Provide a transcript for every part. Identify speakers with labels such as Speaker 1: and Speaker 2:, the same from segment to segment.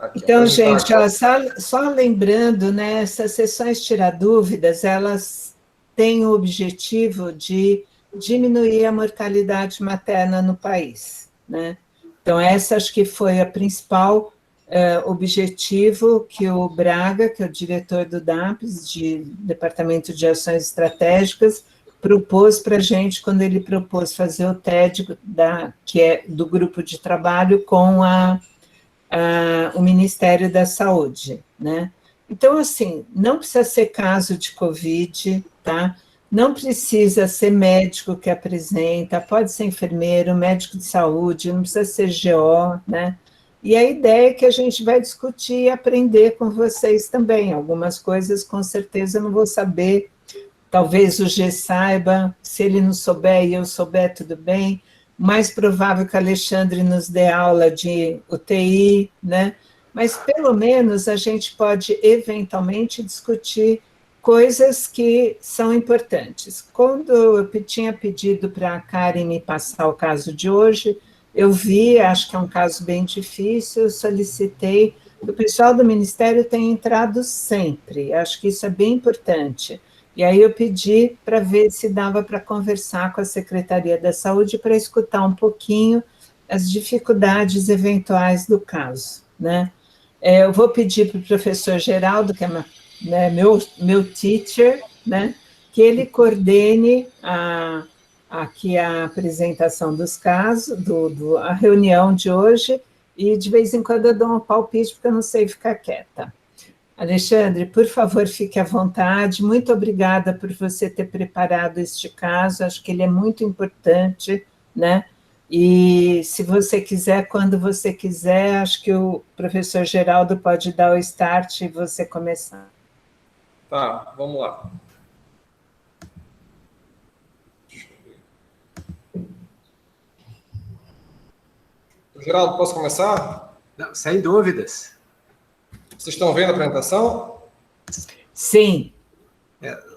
Speaker 1: Aqui,
Speaker 2: Então,
Speaker 1: apresentar
Speaker 2: gente,
Speaker 1: agora.
Speaker 2: só lembrando, né, essas sessões Tirar Dúvidas, elas têm o objetivo de diminuir a mortalidade materna no país, né? Então, essa acho que foi a principal objetivo que o Braga, que é o diretor do DAPES, de Departamento de Ações Estratégicas, propôs para a gente quando ele propôs fazer o TED, que é do grupo de trabalho com o Ministério da Saúde, né? Então, assim, não precisa ser caso de Covid, tá? Não precisa ser médico que apresenta, pode ser enfermeiro, médico de saúde, não precisa ser GO, né? E a ideia é que a gente vai discutir e aprender com vocês também. Algumas coisas, com certeza, eu não vou saber, talvez o G saiba, se ele não souber e eu souber, tudo bem. Mais provável que o Alexandre nos dê aula de UTI, né? Mas pelo menos a gente pode eventualmente discutir coisas que são importantes. Quando eu tinha pedido para a Karen me passar o caso de hoje, eu vi, acho que é um caso bem difícil, eu solicitei. O pessoal do Ministério tem entrado sempre, acho que isso é bem importante. E aí eu pedi para ver se dava para conversar com a Secretaria da Saúde para escutar um pouquinho as dificuldades eventuais do caso, né? Eu vou pedir para o professor Geraldo, que é meu teacher, né, que ele coordene aqui a apresentação dos casos, a reunião de hoje, e de vez em quando eu dou um palpite, porque eu não sei ficar quieta. Alexandre, por favor, fique à vontade. Muito obrigada por você ter preparado este caso. Acho que ele é muito importante, né? E se você quiser, quando você quiser, acho que o professor Geraldo pode dar o start e você começar.
Speaker 1: Tá, vamos lá. Geraldo, posso começar?
Speaker 3: Não, sem dúvidas.
Speaker 1: Vocês estão vendo a apresentação?
Speaker 2: Sim.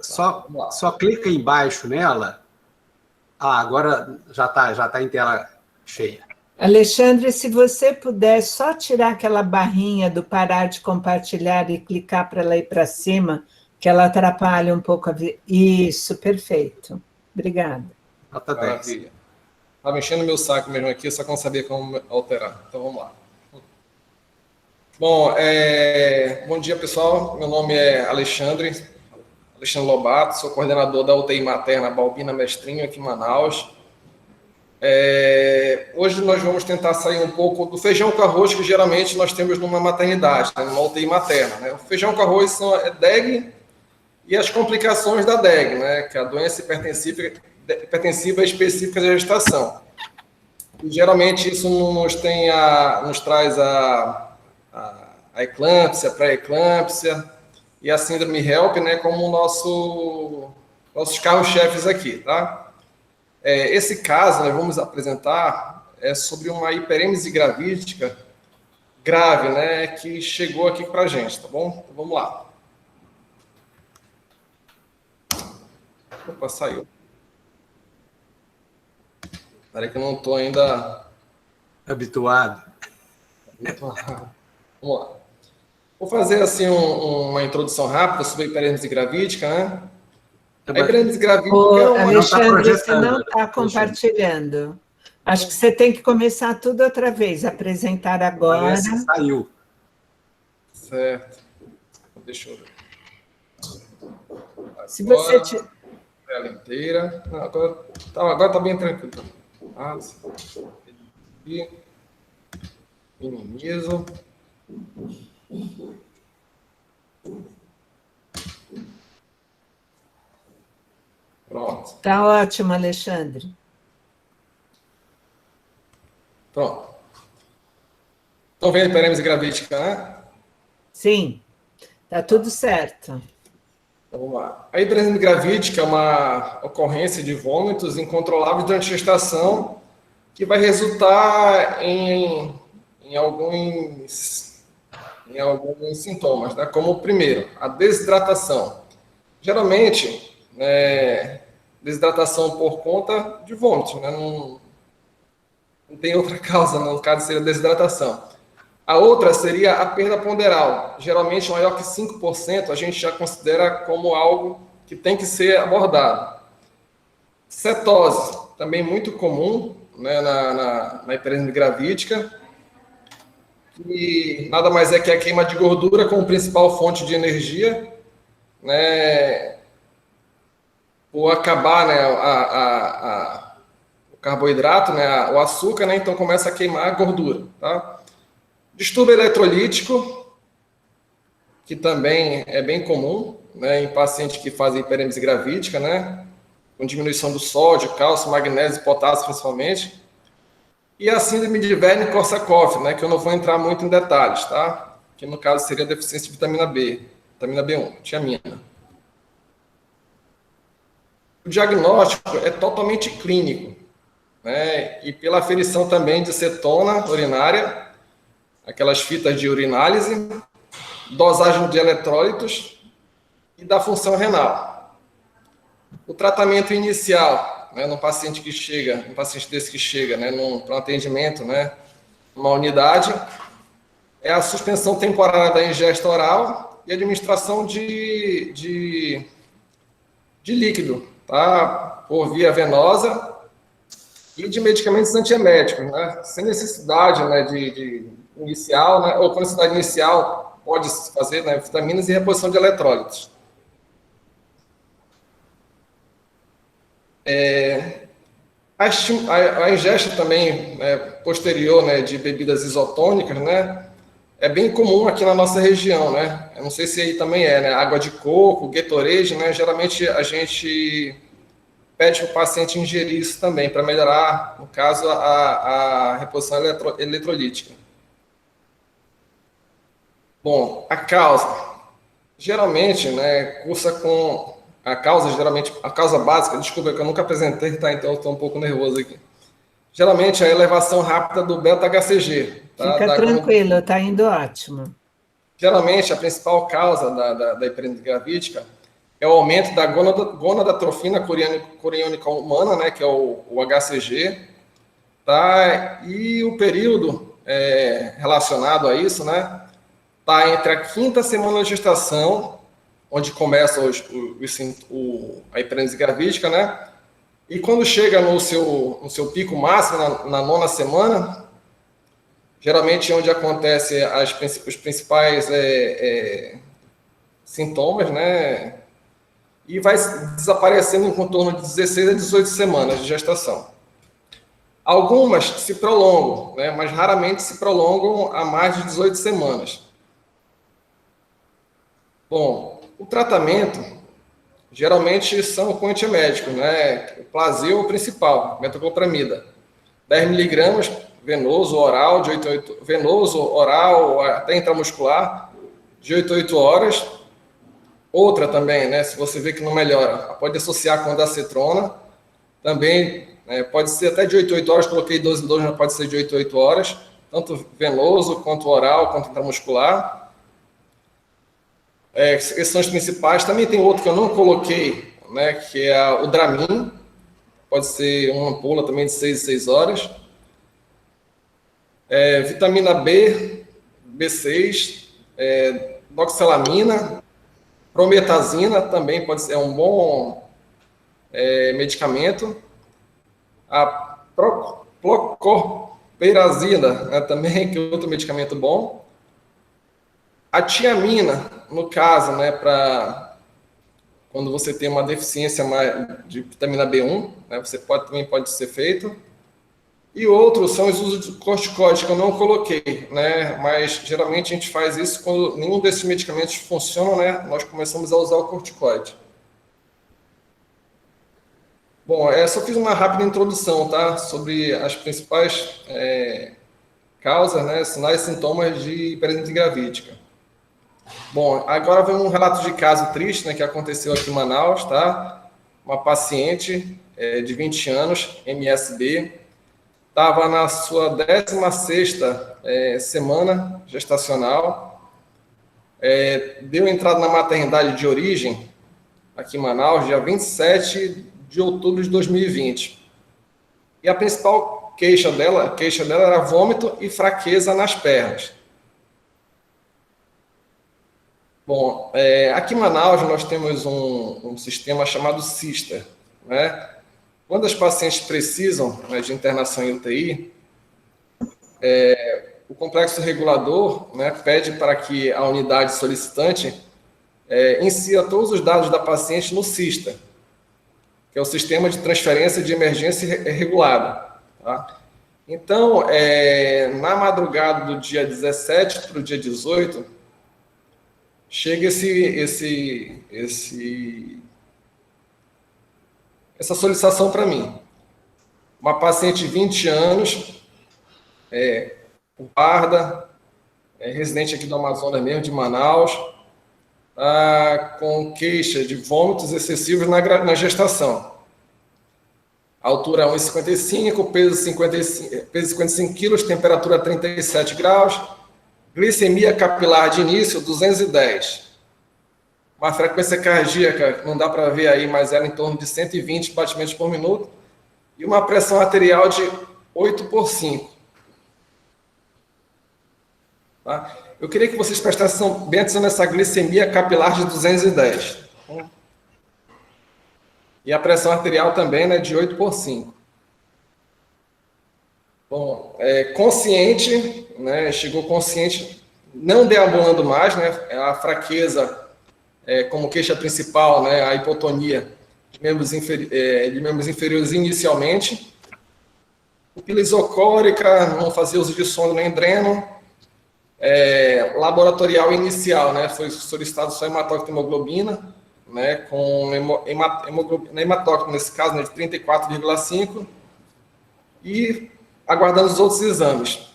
Speaker 3: Só clica embaixo nela. Agora já tá em tela cheia.
Speaker 2: Alexandre, se você puder só tirar aquela barrinha do parar de compartilhar e clicar para ela ir para cima, que ela atrapalha um pouco a vida. Isso, perfeito. Obrigada.
Speaker 3: Nota 10.
Speaker 1: Maravilha. Tá mexendo no meu saco mesmo aqui, só que eu não sabia como alterar. Então vamos lá. Bom, bom dia, pessoal. Meu nome é Alexandre Lobato, sou coordenador da UTI materna Balbina Mestrinho, aqui em Manaus. Hoje nós vamos tentar sair um pouco do feijão com arroz que geralmente nós temos numa maternidade, né, numa UTI materna. Né? O feijão com arroz é DEG e as complicações da DEG, né, que é a doença hipertensiva específica da gestação. E, geralmente isso nos traz a eclâmpsia, pré-eclâmpsia e a síndrome HELP, né, como nossos carros-chefes aqui, tá? Esse caso nós vamos apresentar sobre uma hiperêmese gravídica grave, né, que chegou aqui para a gente, tá bom? Então, vamos lá. Opa, saiu. Espera que eu não estou ainda
Speaker 3: Habituado.
Speaker 1: Vamos lá. Vou fazer assim uma introdução rápida sobre a hiperêmese gravídica, né? A hiperêmese gravídica é uma...
Speaker 2: Alexandre, você não está compartilhando. Acho que você tem que começar tudo outra vez, apresentar agora.
Speaker 3: Parece que saiu.
Speaker 1: Certo. Deixa eu ver. Agora,
Speaker 2: se você
Speaker 1: tela inteira. Não, agora tá bem tranquilo. E minimizo. Pronto.
Speaker 2: Tá ótimo, Alexandre.
Speaker 1: Pronto. Estão vendo a hiperêmese gravídica, né?
Speaker 2: Sim, tá tudo certo.
Speaker 1: Então, vamos lá. A hiperêmese gravídica é uma ocorrência de vômitos incontroláveis durante a gestação que vai resultar em alguns sintomas, né? Como o primeiro, a desidratação. Geralmente, desidratação por conta de vômito, né? Não tem outra causa, no caso seria desidratação. A outra seria a perda ponderal. Geralmente, maior que 5%, a gente já considera como algo que tem que ser abordado. Cetose, também muito comum, né, na hiperemia gravídica, que nada mais é que a queima de gordura como principal fonte de energia, né, por acabar, né, o carboidrato, né, o açúcar, né, então começa a queimar a gordura. Tá? Distúrbio eletrolítico, que também é bem comum, né, em pacientes que fazem hiperemia gravídica, né, com diminuição do sódio, cálcio, magnésio e potássio principalmente. E a síndrome de Wernicke-Korsakoff, né, que eu não vou entrar muito em detalhes, tá? Que no caso seria a deficiência de vitamina B, vitamina B1, tiamina. O diagnóstico é totalmente clínico, né? E pela aferição também de cetona urinária, aquelas fitas de urinálise, dosagem de eletrólitos e da função renal. O tratamento inicial, né, no paciente desse que chega, né, para um atendimento, né, numa unidade, é a suspensão temporária da ingesta oral e administração de líquido, tá, por via venosa e de medicamentos antieméticos, né, sem necessidade, né, de inicial, né, ou com necessidade inicial, pode fazer, né, vitaminas e reposição de eletrólitos. A ingesta também, né, posterior, né, de bebidas isotônicas, né, é bem comum aqui na nossa região, né? Eu não sei se aí também é, né? Água de coco, Gatorade, né? Geralmente a gente pede para o paciente ingerir isso também, para melhorar, no caso, a reposição eletrolítica. Bom, a causa. Geralmente, né, cursa com... A causa básica, desculpa que eu nunca apresentei, tá? Então eu estou um pouco nervoso aqui. Geralmente é a elevação rápida do beta-HCG. Tá?
Speaker 2: Fica tranquilo, está indo ótimo.
Speaker 1: Geralmente a principal causa da hiperemia gravídica é o aumento da gonadotrofina coriônica humana, né, que é o HCG, tá? E o período relacionado a isso, né, tá entre a 5ª semana de gestação, onde começa a hiperemia gravídica, né? E quando chega no seu pico máximo, na 9ª semana, geralmente é onde acontecem os principais sintomas, né? E vai desaparecendo em torno de 16 a 18 semanas de gestação. Algumas se prolongam, né? Mas raramente se prolongam a mais de 18 semanas. Bom, o tratamento, geralmente são com antieméticos, né? O Plasil é o principal, metoclopramida. 10 mg venoso, oral, venoso, oral, até intramuscular, de 8 a 8 horas. Outra também, né? Se você vê que não melhora, pode associar com ondansetrona. Também pode ser até de 8 a 8 horas, coloquei 12 em 12, mas pode ser de 8 a 8 horas. Tanto venoso, quanto oral, quanto intramuscular. Esses são os principais. Também tem outro que eu não coloquei, né, que é o Dramin. Pode ser uma ampola também de 6 em 6 horas. Vitamina B, B6, doxalamina, prometazina também pode ser um bom medicamento. A prochlorperazina, né, também, que é outro medicamento bom. A tiamina, no caso, né, para quando você tem uma deficiência de vitamina B1, né, também pode ser feito. E outros são os usos de corticoides, que eu não coloquei, né, mas geralmente a gente faz isso quando nenhum desses medicamentos funciona, né, nós começamos a usar o corticoide. Bom, só fiz uma rápida introdução, tá, sobre as principais causas, né, sinais e sintomas de hiperemia gravídica. Bom, agora vem um relato de caso triste, né, que aconteceu aqui em Manaus, tá? Uma paciente de 20 anos, MSB, estava na sua 16ª semana gestacional, deu entrada na maternidade de origem, aqui em Manaus, dia 27 de outubro de 2020. E a principal queixa dela era vômito e fraqueza nas pernas. Bom, aqui em Manaus nós temos um sistema chamado Cister, né? Quando as pacientes precisam, né, de internação em UTI, o complexo regulador, né, pede para que a unidade solicitante insira todos os dados da paciente no Cister, que é o Sistema de Transferência de Emergência Regulada. Tá? Então, na madrugada do dia 17 para o dia 18, chega essa solicitação para mim. Uma paciente de 20 anos, parda, residente aqui do Amazonas mesmo, de Manaus, com queixa de vômitos excessivos na gestação. Altura 1,55, peso 55 quilos, temperatura 37 graus, glicemia capilar de início 210. Uma frequência cardíaca, não dá para ver aí, mas era em torno de 120 batimentos por minuto, e uma pressão arterial de 8/5. Tá? Eu queria que vocês prestassem bem atenção nessa glicemia capilar de 210. E a pressão arterial também, né, de 8/5. Bom, consciente, né, chegou consciente, não deambulando mais, né, a fraqueza como queixa principal, né, a hipotonia de membros inferiores inicialmente. Pupila isocórica, não fazia uso de sonda nem dreno. Laboratorial inicial, né, foi solicitado só hematócrito e hemoglobina, né, com hematócrito, nesse caso, né, de 34,5, e aguardando os outros exames.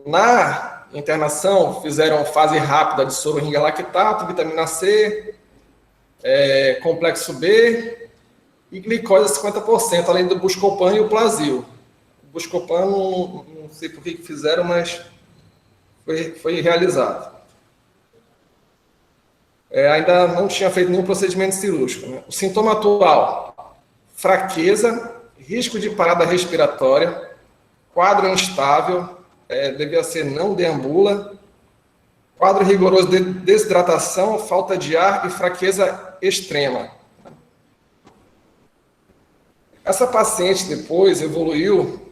Speaker 1: Na internação, fizeram fase rápida de soro-ringa lactato, vitamina C, complexo B e glicose a 50%, além do Buscopan e o Plasil. O Buscopan, não sei por que fizeram, mas foi realizado. Ainda não tinha feito nenhum procedimento cirúrgico. Né? O sintoma atual: fraqueza, risco de parada respiratória, quadro instável, devia ser não deambula, quadro rigoroso de desidratação, falta de ar e fraqueza extrema. Essa paciente depois evoluiu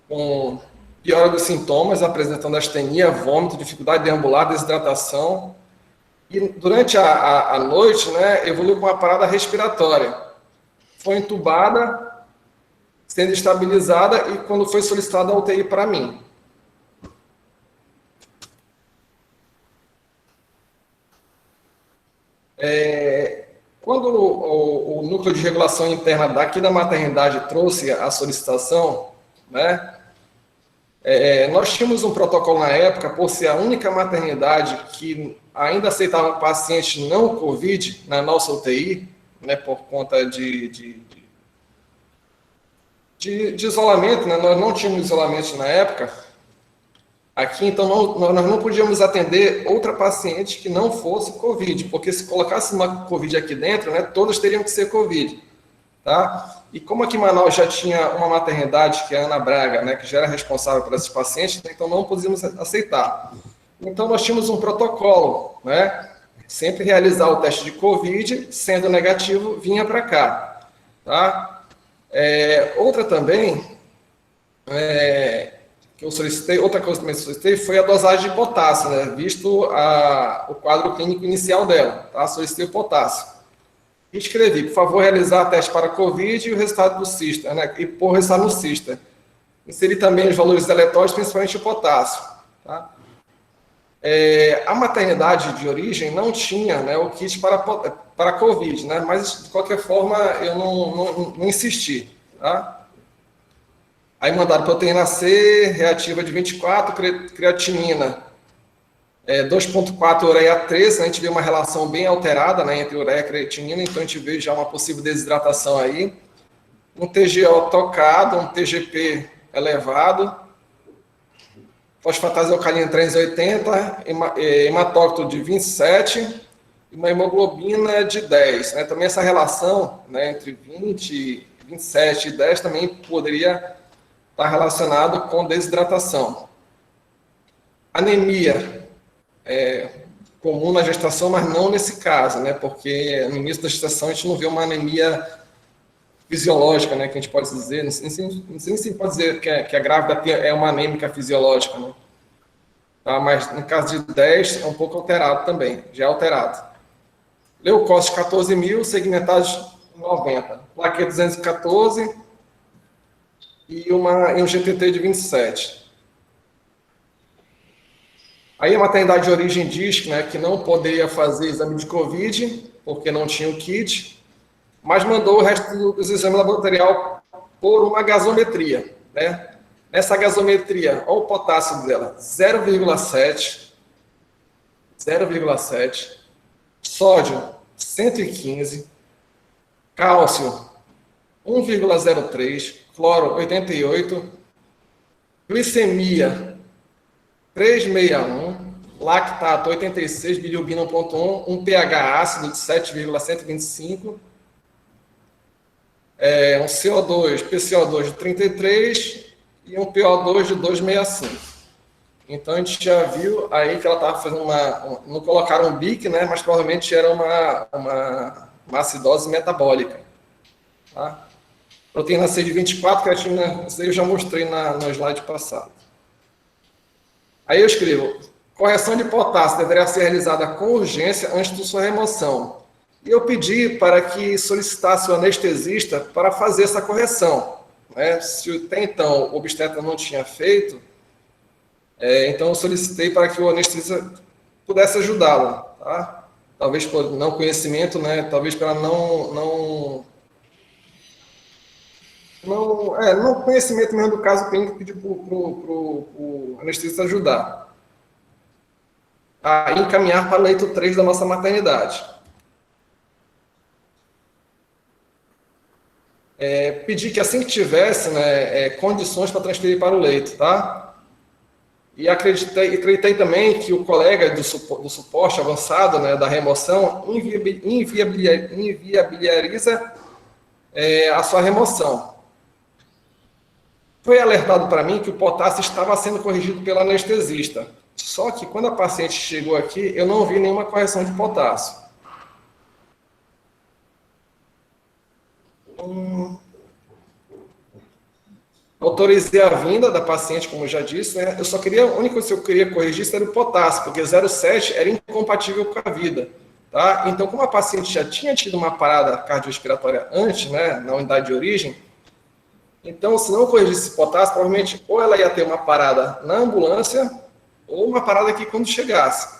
Speaker 1: com piora dos sintomas, apresentando astenia, vômito, dificuldade de deambular, desidratação. E durante a noite, né, evoluiu com uma parada respiratória. Foi entubada, sendo estabilizada, e quando foi solicitada a UTI para mim. Quando o núcleo de regulação interna daqui da maternidade trouxe a solicitação, né, nós tínhamos um protocolo na época, por ser a única maternidade que ainda aceitava pacientes não Covid na nossa UTI, né, por conta de isolamento, né, nós não tínhamos isolamento na época, aqui, então nós não podíamos atender outra paciente que não fosse Covid, porque se colocasse uma Covid aqui dentro, né, todos teriam que ser Covid. Tá? E como aqui em Manaus já tinha uma maternidade, que é a Ana Braga, né, que já era responsável por esses pacientes, então não podíamos aceitar. Então nós tínhamos um protocolo, né, sempre realizar o teste de Covid, sendo negativo, vinha para cá. Tá? Outra também, que eu solicitei, outra coisa que eu também solicitei foi a dosagem de potássio, né, visto o quadro clínico inicial dela. Tá? Solicitei o potássio. Escrevi, por favor, realizar teste para Covid e o resultado do Cister, né? E pôr o resultado no Cister. Inseri também os valores eletrólicos, principalmente o potássio. Tá? A maternidade de origem não tinha, né, o kit para Covid, né? Mas, de qualquer forma, eu não insisti. Tá? Aí mandaram proteína C, reativa de 24, creatinina 2,4 ureia 3, né? A gente vê uma relação bem alterada, né, entre ureia e creatinina, então a gente vê já uma possível desidratação aí. Um TGO tocado, um TGP elevado, fosfatase alcalina 380, hematócrito de 27 e uma hemoglobina de 10. Né? Também essa relação, né, entre 20, 27 e 10 também poderia estar relacionado com desidratação. Anemia. comum na gestação, mas não nesse caso, né? Porque no início da gestação a gente não vê uma anemia fisiológica, né? Que a gente pode dizer, não sei se pode dizer que a grávida é uma anêmica fisiológica, né? Tá? Mas no caso de 10 é um pouco alterado também, já é alterado. Leucócitos 14.000, segmentados 90. Plaqueta 214 e um GTT de 27. Aí a maternidade de origem diz, né, que não poderia fazer exame de Covid, porque não tinha o kit, mas mandou o resto dos exames laboratorial por uma gasometria, né? Nessa gasometria, olha o potássio dela, 0,7, sódio 115, cálcio 1,03, cloro 88, glicemia 361, lactato 86, bilirrubina 1,1, um pH ácido de 7,125, um CO2, PCO2 de 33 e um PO2 de 265. Então a gente já viu aí que ela estava fazendo não colocaram um BIC, né, mas provavelmente era uma acidose metabólica. Tá? Proteína C de 24, creatina, isso aí eu já mostrei no slide passado. Aí eu escrevo, correção de potássio deverá ser realizada com urgência antes de sua remoção. E eu pedi para que solicitasse o anestesista para fazer essa correção. Né? Se até então o obstetra não tinha feito, então eu solicitei para que o anestesista pudesse ajudá-la. Tá? Talvez por não conhecimento, né? Talvez pela não conhecimento mesmo do caso clínico, pedir para o anestesista ajudar a encaminhar para o leito 3 da nossa maternidade. Pedir que assim que tivesse, né, condições para transferir para o leito, tá? E acreditei também que o colega do suporte avançado, né, da remoção, inviabiliza a sua remoção. Foi alertado para mim que o potássio estava sendo corrigido pelo anestesista. Só que quando a paciente chegou aqui, eu não vi nenhuma correção de potássio. Autorizei a vinda da paciente, como eu já disse, né? A única coisa que eu queria corrigir era o potássio, porque 0,7 era incompatível com a vida. Tá? Então, como a paciente já tinha tido uma parada cardiorrespiratória antes, né, na unidade de origem, então, se não corrigisse esse potássio, provavelmente ou ela ia ter uma parada na ambulância ou uma parada aqui quando chegasse.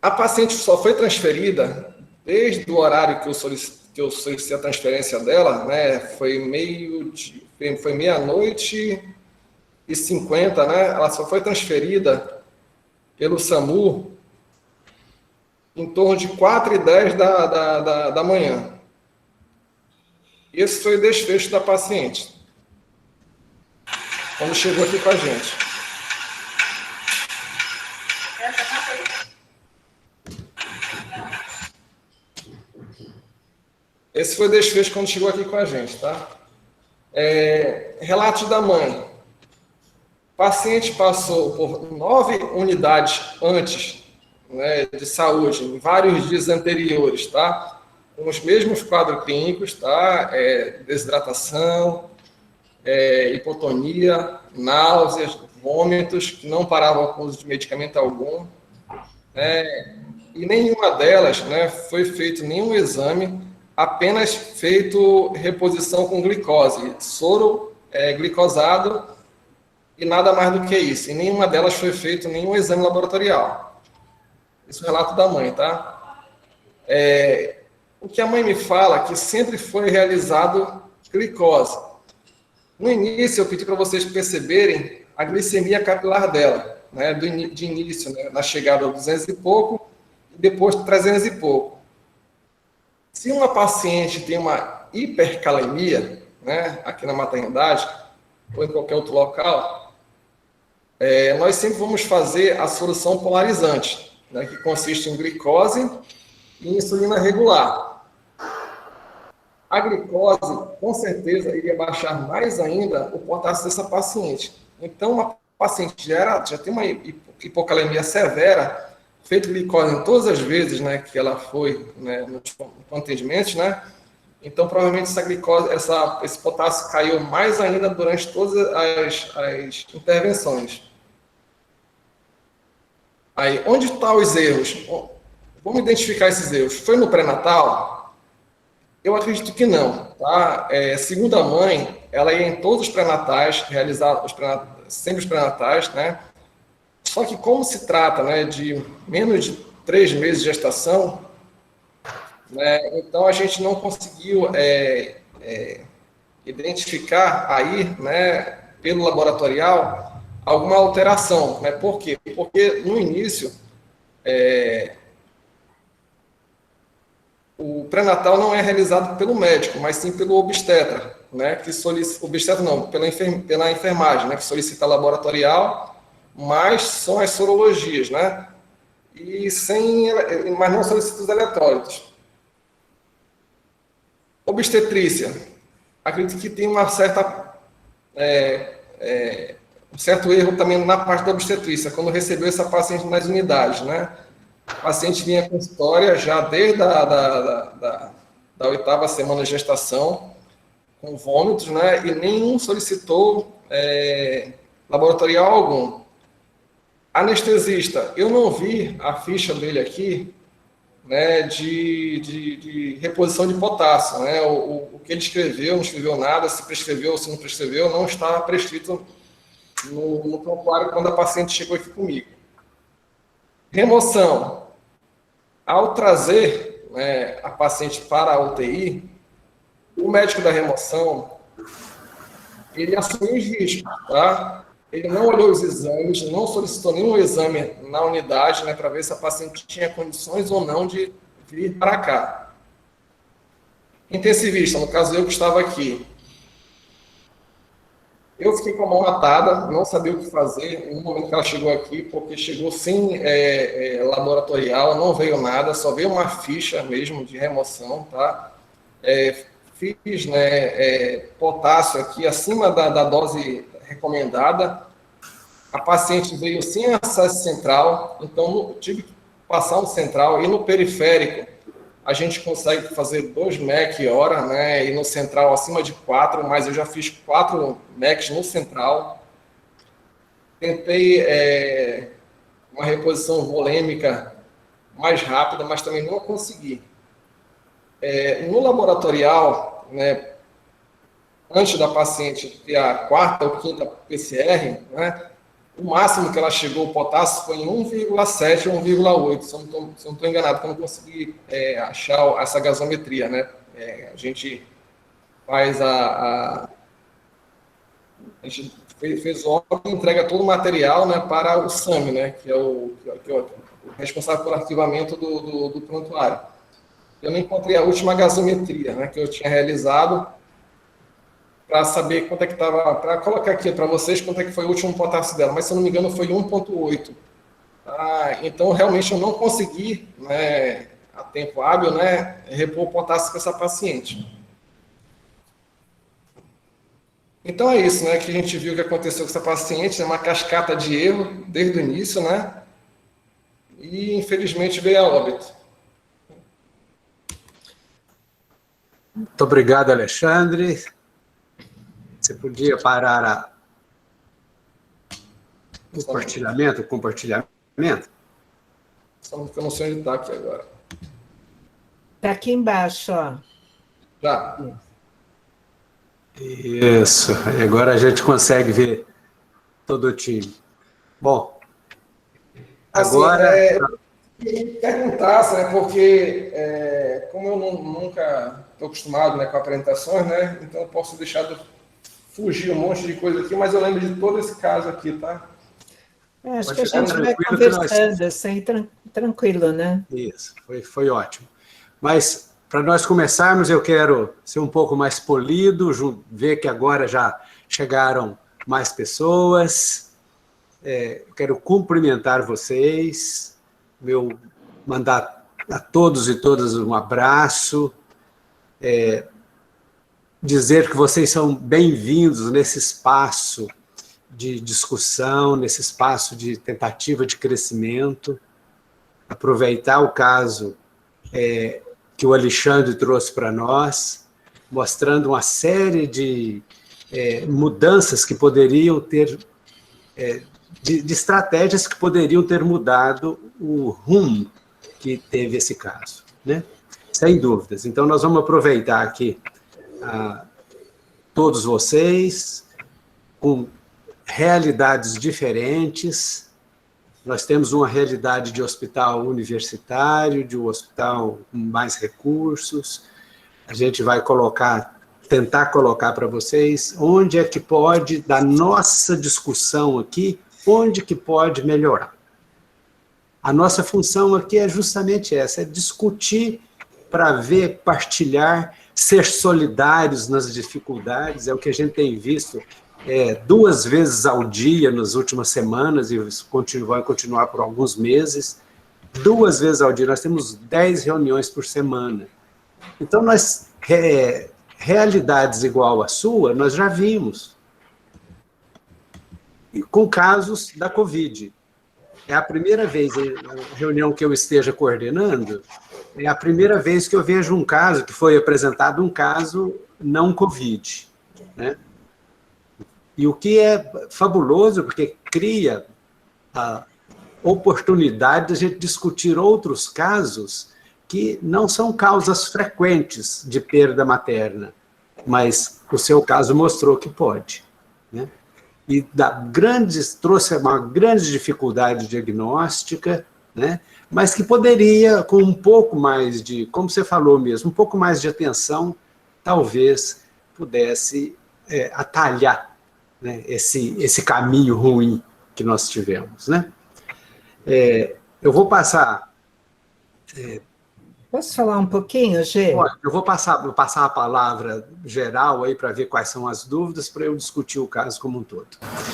Speaker 1: A paciente só foi transferida desde o horário que eu solicitei a transferência dela, né? Foi meia-noite e 50, né? Ela só foi transferida pelo SAMU em torno de 4h10 da manhã. Esse foi o desfecho da paciente, quando chegou aqui com a gente. Esse foi o desfecho quando chegou aqui com a gente, tá? Relatos da mãe. O paciente passou por 9 unidades antes, né, de saúde, em vários dias anteriores, tá? Com os mesmos quadros clínicos, tá? Desidratação, hipotonia, náuseas, vômitos, que não paravam com o uso de medicamento algum. E nenhuma delas, né, foi feito nenhum exame, apenas feito reposição com glicose, soro glicosado e nada mais do que isso. E nenhuma delas foi feito nenhum exame laboratorial. Esse é o relato da mãe, tá? O que a mãe me fala é que sempre foi realizado glicose. No início, eu pedi para vocês perceberem a glicemia capilar dela, né, de início, né, na chegada a 200 e pouco, e depois 300 e pouco. Se uma paciente tem uma hipercalemia, né, aqui na maternidade, ou em qualquer outro local, nós sempre vamos fazer a solução polarizante, né, que consiste em glicose e insulina regular. A glicose, com certeza, iria baixar mais ainda o potássio dessa paciente. Então, uma paciente já tem uma hipocalemia severa, feito glicose em todas as vezes, né, que ela foi, né, nos atendimentos, né, então provavelmente essa glicose, esse potássio caiu mais ainda durante todas as intervenções. Aí, onde estão os erros? Vamos identificar esses erros. Foi no pré-natal? Eu acredito que não, tá? Segundo a mãe, ela ia em todos os pré-natais, realizar sempre os pré-natais, né? Só que como se trata, né, de menos de 3 meses de gestação, né, então a gente não conseguiu identificar aí, né, pelo laboratorial, alguma alteração, né? Por quê? Porque no início o pré-natal não é realizado pelo médico, mas sim pelo obstetra, né? Que solicita, obstetra não, pela enfermagem, né? Que solicita laboratorial, mas são as sorologias, né? Mas não solicita os eletrólitos. Obstetrícia, acredito que tem uma certa um certo erro também na parte da obstetrícia, quando recebeu essa paciente nas unidades, né? A paciente vinha com história já desde da 8ª semana de gestação, com vômitos, né? E nenhum solicitou laboratorial algum. Anestesista, eu não vi a ficha dele aqui, né, de reposição de potássio, né? O que ele escreveu, não escreveu nada, se prescreveu ou se não prescreveu, não está prescrito no prontuário quando a paciente chegou aqui comigo. Remoção. Ao trazer, né, a paciente para a UTI, o médico da remoção, ele assumiu os riscos, tá? Ele não olhou os exames, não solicitou nenhum exame na unidade, né, para ver se a paciente tinha condições ou não de vir para cá. Intensivista, no caso eu que estava aqui. Eu fiquei com a mão atada, não sabia o que fazer no momento que ela chegou aqui, porque chegou sem laboratorial, não veio nada, só veio uma ficha mesmo de remoção, tá? Fiz, né, potássio aqui acima da dose recomendada. A paciente veio sem acesso central, então tive que passar no central e no periférico. A gente consegue fazer 2 MEC hora, né? E no central acima de 4, mas eu já fiz 4 MECs no central. Tentei uma reposição volêmica mais rápida, mas também não consegui. No laboratorial, né, antes da paciente ter a 4ª ou 5ª PCR, né, o máximo que ela chegou, o potássio, foi em 1,7 ou 1,8, se eu não estou enganado, porque eu não consegui achar essa gasometria, né? A gente faz a gente fez ontem e entrega todo o material, né, para o SAMI, né, que é o responsável pelo arquivamento do prontuário. Eu não encontrei a última gasometria, né, que eu tinha realizado, para saber quanto é que estava, para colocar aqui para vocês quanto é que foi o último potássio dela, mas se eu não me engano foi 1,8. Então realmente eu não consegui, né, a tempo hábil, né, repor o potássio com essa paciente. Então é isso, né, que a gente viu que aconteceu com essa paciente, né, uma cascata de erro desde o início, né, e infelizmente veio a óbito.
Speaker 3: Muito obrigado, Alexandre. Você podia parar o compartilhamento?
Speaker 1: Só que eu não sei onde está aqui agora.
Speaker 2: Está aqui embaixo, ó.
Speaker 1: Já.
Speaker 3: Isso. Agora a gente consegue ver todo o time. Bom, agora...
Speaker 1: Perguntasse, né, porque como eu nunca estou acostumado, né, com apresentações, né, então eu posso deixar fugir um monte de coisa aqui, mas eu lembro de todo esse caso aqui, tá?
Speaker 2: Acho que a gente vai conversando assim, tranquilo, né?
Speaker 3: Isso, foi ótimo. Mas, para nós começarmos, eu quero ser um pouco mais polido, ver que agora já chegaram mais pessoas. Quero cumprimentar vocês, mandar a todos e todas um abraço, dizer que vocês são bem-vindos nesse espaço de discussão, nesse espaço de tentativa de crescimento, aproveitar o caso que o Alexandre trouxe para nós, mostrando uma série de mudanças que poderiam ter, de estratégias que poderiam ter mudado o rumo que teve esse caso, né? Sem dúvidas. Então, nós vamos aproveitar aqui todos vocês, com realidades diferentes. Nós temos uma realidade de hospital universitário, de um hospital com mais recursos. A gente vai tentar colocar para vocês onde é que pode, da nossa discussão aqui, onde que pode melhorar. A nossa função aqui é justamente essa, é discutir para ver, partilhar, ser solidários nas dificuldades, é o que a gente tem visto 2 vezes ao dia nas últimas semanas, e isso vai continuar por alguns meses. 2 vezes ao dia, nós temos 10 reuniões por semana. Então, realidades igual à sua, nós já vimos, e com casos da Covid. É a primeira vez, a reunião que eu esteja coordenando, é a primeira vez que eu vejo um caso, que foi apresentado um caso não Covid, né? E o que é fabuloso, porque cria a oportunidade de a gente discutir outros casos que não são causas frequentes de perda materna, mas o seu caso mostrou que pode, né? E trouxe uma grande dificuldade diagnóstica, né? Mas que poderia, com um pouco mais de, como você falou mesmo, um pouco mais de atenção, talvez pudesse atalhar, né, esse caminho ruim que nós tivemos, né? Eu vou passar...
Speaker 2: Posso falar um pouquinho, Gê?
Speaker 3: Eu vou passar a palavra geral aí para ver quais são as dúvidas, para eu discutir o caso como um todo.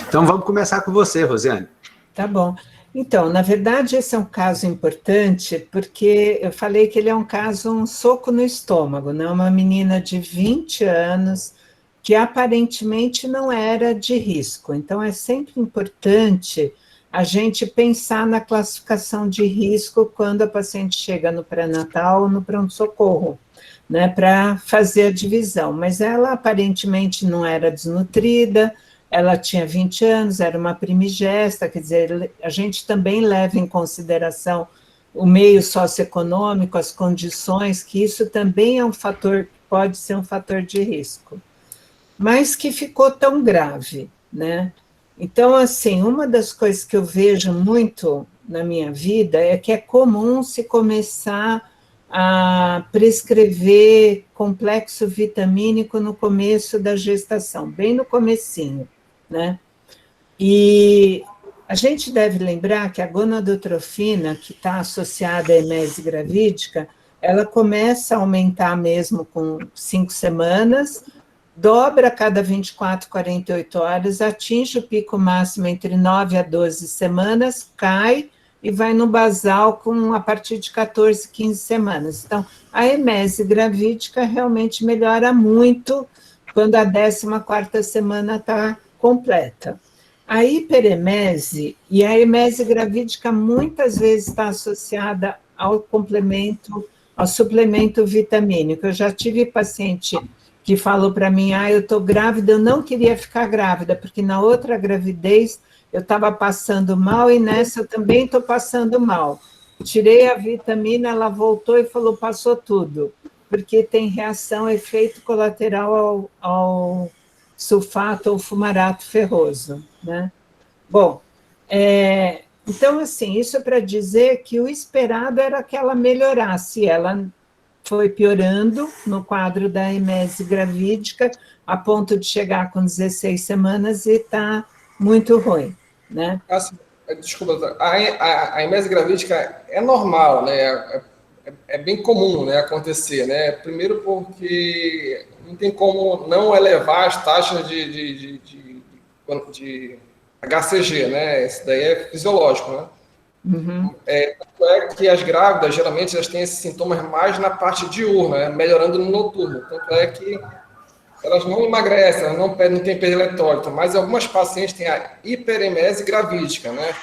Speaker 3: Então, vamos começar com você, Rosiane.
Speaker 2: Tá bom. Então, na verdade, esse é um caso importante, porque eu falei que ele é um soco no estômago, né? Uma menina de 20 anos, que aparentemente não era de risco. Então, é sempre importante a gente pensar na classificação de risco quando a paciente chega no pré-natal ou no pronto-socorro, né, para fazer a divisão. Mas ela aparentemente não era desnutrida, ela tinha 20 anos, era uma primigesta, quer dizer, a gente também leva em consideração o meio socioeconômico, as condições, que isso também é um fator, pode ser um fator de risco. Mas que ficou tão grave, né? Então, assim, uma das coisas que eu vejo muito na minha vida é que é comum se começar a prescrever complexo vitamínico no começo da gestação, bem no comecinho, né? E a gente deve lembrar que a gonadotrofina, que está associada à emese gravídica, ela começa a aumentar mesmo com 5 semanas, dobra a cada 24, 48 horas, atinge o pico máximo entre 9 a 12 semanas, cai e vai no basal a partir de 14, 15 semanas. Então, a emese gravídica realmente melhora muito quando a 14ª semana está completa. A hiperemese e a emese gravídica muitas vezes está associada ao suplemento vitamínico. Eu já tive paciente que falou para mim, eu estou grávida, eu não queria ficar grávida, porque na outra gravidez eu estava passando mal e nessa eu também estou passando mal. Tirei a vitamina, ela voltou e falou, passou tudo, porque tem reação, efeito colateral ao sulfato ou fumarato ferroso, né? Bom, então, assim, isso é para dizer que o esperado era que ela melhorasse, ela foi piorando no quadro da emese gravídica, a ponto de chegar com 16 semanas e está muito ruim, né?
Speaker 1: Assim, desculpa, a emese gravídica é normal, né? É bem comum, né, acontecer, né? Primeiro porque não tem como não elevar as taxas de HCG, né? Isso daí é fisiológico, né?
Speaker 2: Uhum.
Speaker 1: Tanto é que as grávidas, geralmente, elas têm esses sintomas mais na parte diurna, né? Melhorando no noturno. Tanto é que elas não emagrecem, elas não têm perda eletrólito, mas algumas pacientes têm a hiperemese gravídica, né?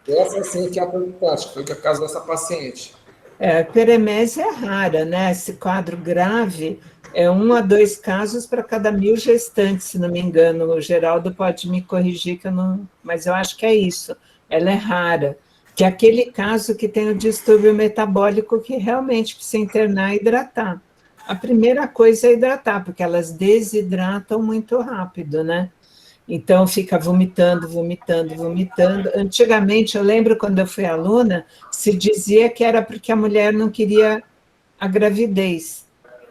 Speaker 1: Essa sim que é a preocupante, que foi o caso dessa paciente.
Speaker 2: A hiperemese é rara, né? Esse quadro grave é 1 a 2 casos para cada 1.000 gestantes, se não me engano. O Geraldo pode me corrigir, que eu não... mas eu acho que é isso. Ela é rara, que é aquele caso que tem o distúrbio metabólico que realmente precisa internar e hidratar. A primeira coisa é hidratar, porque elas desidratam muito rápido, né? Então, fica vomitando, vomitando, vomitando. Antigamente, eu lembro quando eu fui aluna, se dizia que era porque a mulher não queria a gravidez,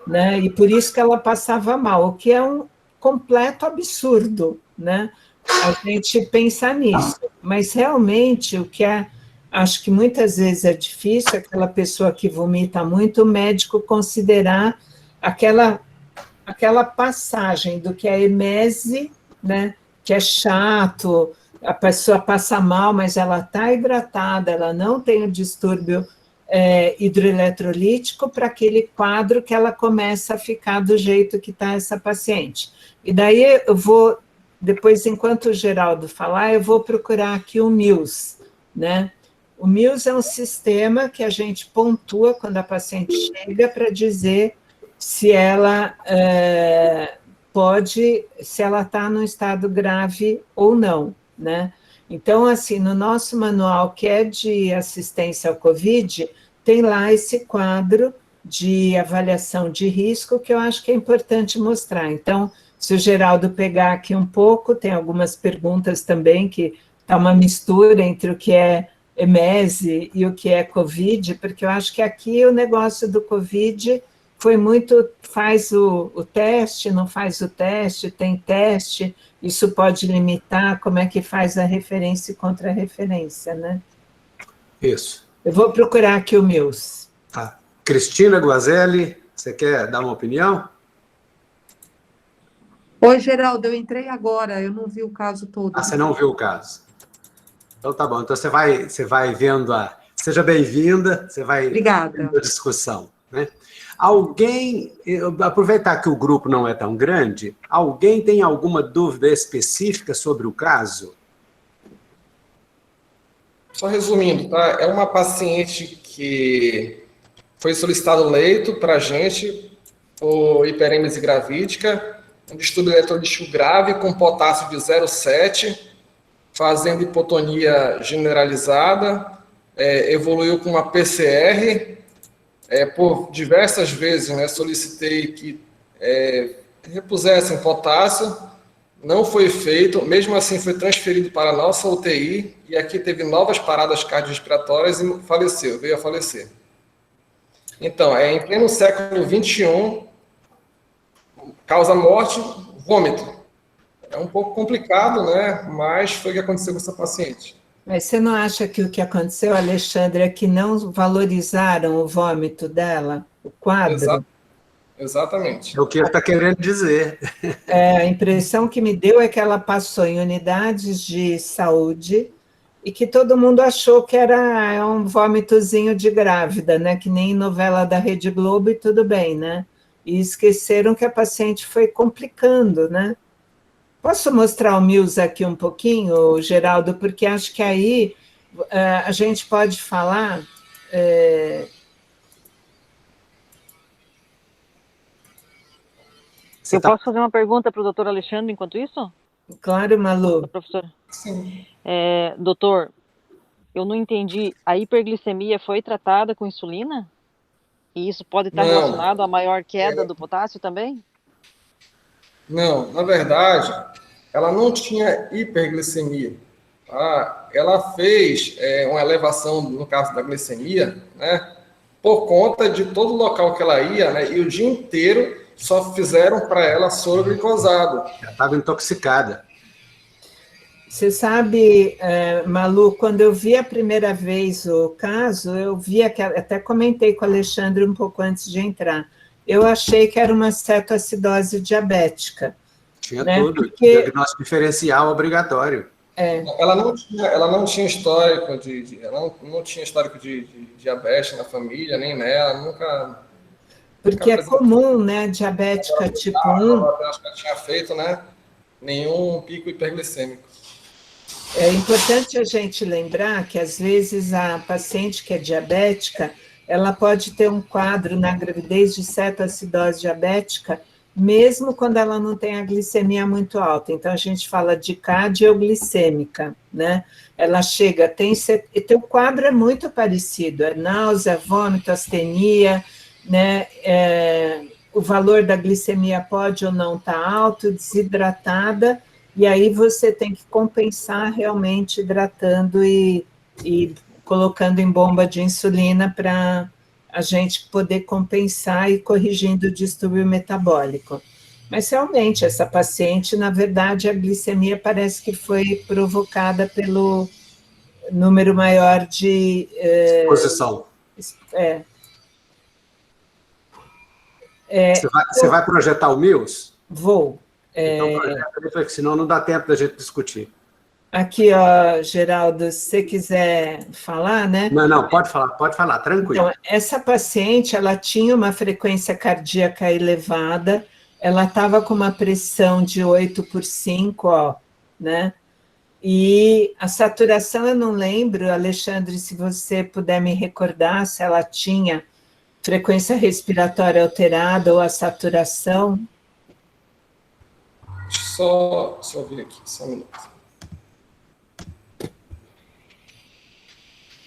Speaker 2: né? E por isso que ela passava mal, o que é um completo absurdo, né? A gente pensar nisso. Mas realmente o que é, acho que muitas vezes é difícil, aquela pessoa que vomita muito, o médico considerar aquela passagem do que é emese, né? Que é chato, a pessoa passa mal, mas ela está hidratada, ela não tem o distúrbio hidroeletrolítico para aquele quadro que ela começa a ficar do jeito que está essa paciente. E daí eu vou, depois, enquanto o Geraldo falar, eu vou procurar aqui o MILS, né? O MILS é um sistema que a gente pontua quando a paciente chega para dizer se ela se ela está num estado grave ou não, né? Então, assim, no nosso manual, que é de assistência ao COVID, tem lá esse quadro de avaliação de risco que eu acho que é importante mostrar. Então, se o Geraldo pegar aqui um pouco, tem algumas perguntas também, que está uma mistura entre o que é emese e o que é COVID, porque eu acho que aqui o negócio do COVID foi muito, faz o teste, não faz o teste, tem teste, isso pode limitar como é que faz a referência e contra-referência, né?
Speaker 3: Isso.
Speaker 2: Eu vou procurar aqui o meus.
Speaker 3: Tá. Cristina Guazelli, você quer dar uma opinião?
Speaker 4: Oi, Geraldo, eu entrei agora, eu não vi o caso todo.
Speaker 3: Ah, você não viu o caso. Então tá bom, então você vai vendo a... Seja bem-vinda, você vai
Speaker 4: Obrigada.
Speaker 3: vendo a discussão, né? Alguém, aproveitar que o grupo não é tão grande, alguém tem alguma dúvida específica sobre o caso?
Speaker 1: Só resumindo, tá? É uma paciente que foi solicitado leito para a gente por hiperêmese gravídica, um distúrbio eletrolítico grave com potássio de 0,7, fazendo hipotonia generalizada, evoluiu com uma PCR. Por diversas vezes, né, solicitei que repusessem potássio, não foi feito, mesmo assim foi transferido para a nossa UTI, e aqui teve novas paradas cardiorrespiratórias e faleceu, veio a falecer. Então, em pleno século XXI, causa morte, vômito. É um pouco complicado, né, mas foi o que aconteceu com essa paciente.
Speaker 2: Mas você não acha que o que aconteceu, Alexandre, é que não valorizaram o vômito dela, o quadro?
Speaker 1: Exatamente.
Speaker 3: É o que ele está querendo dizer.
Speaker 2: A impressão que me deu é que ela passou em unidades de saúde e que todo mundo achou que era um vômitozinho de grávida, né? Que nem novela da Rede Globo e tudo bem, né? E esqueceram que a paciente foi complicando, né? Posso mostrar o MILS aqui um pouquinho, Geraldo? Porque acho que aí a gente pode falar...
Speaker 5: Posso fazer uma pergunta para o doutor Alexandre enquanto isso?
Speaker 2: Claro, Malu.
Speaker 5: Professora.
Speaker 1: Sim.
Speaker 5: Doutor, eu não entendi. A hiperglicemia foi tratada com insulina? E isso pode estar relacionado à maior queda do potássio também?
Speaker 1: Não, na verdade, ela não tinha hiperglicemia. Tá? Ela fez uma elevação, no caso da glicemia, né, por conta de todo o local que ela ia, né, e o dia inteiro só fizeram para ela soro glicosado.
Speaker 3: Ela estava intoxicada.
Speaker 2: Você sabe, Malu, quando eu vi a primeira vez o caso, eu vi, até comentei com o Alexandre um pouco antes de entrar, eu achei que era uma cetoacidose diabética.
Speaker 3: Tinha,
Speaker 2: né?
Speaker 3: tudo,
Speaker 2: Porque...
Speaker 3: diagnóstico diferencial obrigatório.
Speaker 1: Ela não tinha histórico ela não tinha histórico de diabetes na família, nem nela, nunca...
Speaker 2: Porque é comum, né, diabética tipo 1.
Speaker 1: Acho que ela tinha feito, né? Nenhum pico hiperglicêmico.
Speaker 2: É importante a gente lembrar que, às vezes, a paciente que é diabética, ela pode ter um quadro na gravidez de cetoacidose diabética, mesmo quando ela não tem a glicemia muito alta. Então, a gente fala de cardioglicêmica, né? Ela chega, e teu quadro é muito parecido, é náusea, vômito, astenia, né? O valor da glicemia pode ou não estar alto, desidratada, e aí você tem que compensar realmente hidratando e colocando em bomba de insulina para a gente poder compensar e corrigindo o distúrbio metabólico. Mas realmente, essa paciente, na verdade, a glicemia parece que foi provocada pelo número maior de...
Speaker 3: Exposição. Você vai projetar o MILS?
Speaker 2: Vou.
Speaker 3: Então, projeta ali, porque senão não dá tempo da gente discutir.
Speaker 2: Aqui, ó, Geraldo, se você quiser falar, né?
Speaker 3: Não, pode falar, tranquilo.
Speaker 2: Então, essa paciente, ela tinha uma frequência cardíaca elevada, ela estava com uma pressão de 8/5, ó, né? E a saturação, eu não lembro, Alexandre, se você puder me recordar, se ela tinha frequência respiratória alterada ou a saturação.
Speaker 1: Só eu ver aqui, só um minuto.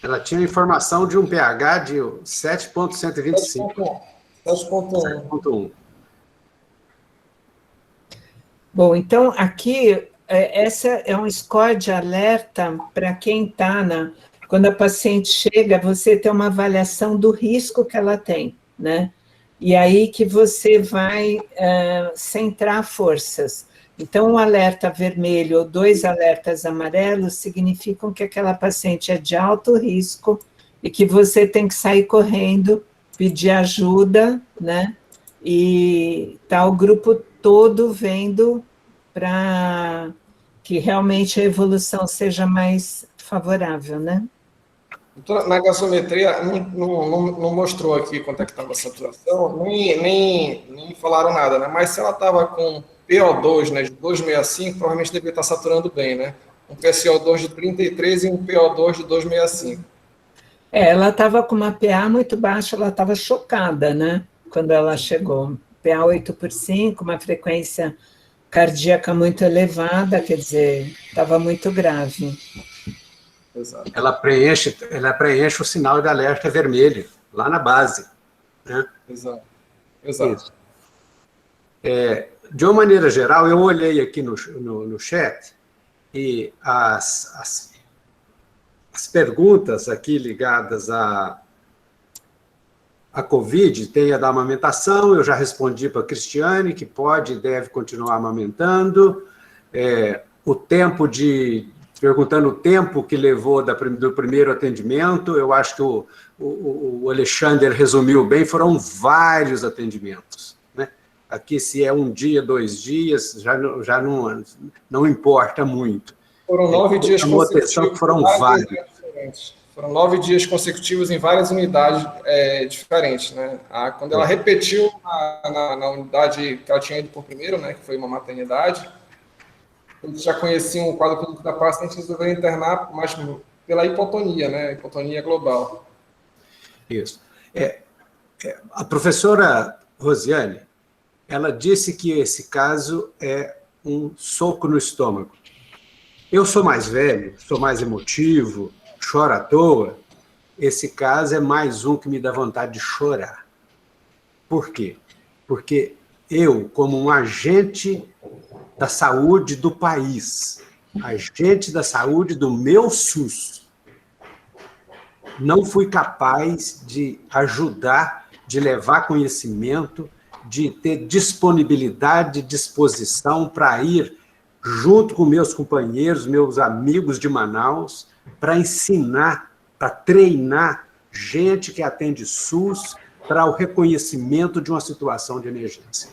Speaker 3: Ela tinha informação de um pH de 7,125. 7,1.
Speaker 2: Bom, então aqui, essa é um score de alerta para quem está quando a paciente chega, você tem uma avaliação do risco que ela tem, né? E aí que você vai centrar forças. Então, um alerta vermelho ou 2 alertas amarelos significam que aquela paciente é de alto risco e que você tem que sair correndo, pedir ajuda, né? E tá o grupo todo vendo para que realmente a evolução seja mais favorável, né?
Speaker 1: Na gasometria, não mostrou aqui quanto é que estava a saturação, nem falaram nada, né? Mas se ela estava com PO2, né, de 265, provavelmente deveria estar saturando bem, né? Um PCO2 de 33 e um PO2 de 265.
Speaker 2: Ela estava com uma PA muito baixa, ela estava chocada, né? Quando ela chegou. PA 8/5, uma frequência cardíaca muito elevada, quer dizer, estava muito grave.
Speaker 1: Exato.
Speaker 3: Ela preenche o sinal de alerta vermelho, lá na base. Né?
Speaker 1: Exato.
Speaker 3: Isso. De uma maneira geral, eu olhei aqui no chat e as perguntas aqui ligadas à Covid, tem a da amamentação, eu já respondi para a Cristiane, que pode e deve continuar amamentando. O tempo perguntando o tempo que levou do primeiro atendimento, eu acho que o Alexandre resumiu bem, foram vários atendimentos. Né? Aqui, se é 1 dia, 2 dias, já não importa muito.
Speaker 1: Foram 9 dias consecutivos.
Speaker 3: Foram vários.
Speaker 1: Foram 9 dias consecutivos em várias unidades diferentes. Né? Quando ela repetiu na unidade que ela tinha ido por primeiro, né, que foi uma maternidade, eles já conheciam o quadro clínico da paciente, resolveram internar, mas pela hipotonia, né? Hipotonia global.
Speaker 3: Isso. A professora Rosiane, ela disse que esse caso é um soco no estômago. Eu sou mais velho, sou mais emotivo, choro à toa. Esse caso é mais um que me dá vontade de chorar. Por quê? Porque eu, como um agente da saúde do país, agente da saúde do meu SUS, não fui capaz de ajudar, de levar conhecimento, de ter disponibilidade, disposição para ir junto com meus companheiros, meus amigos de Manaus, para ensinar, para treinar gente que atende SUS para o reconhecimento de uma situação de emergência.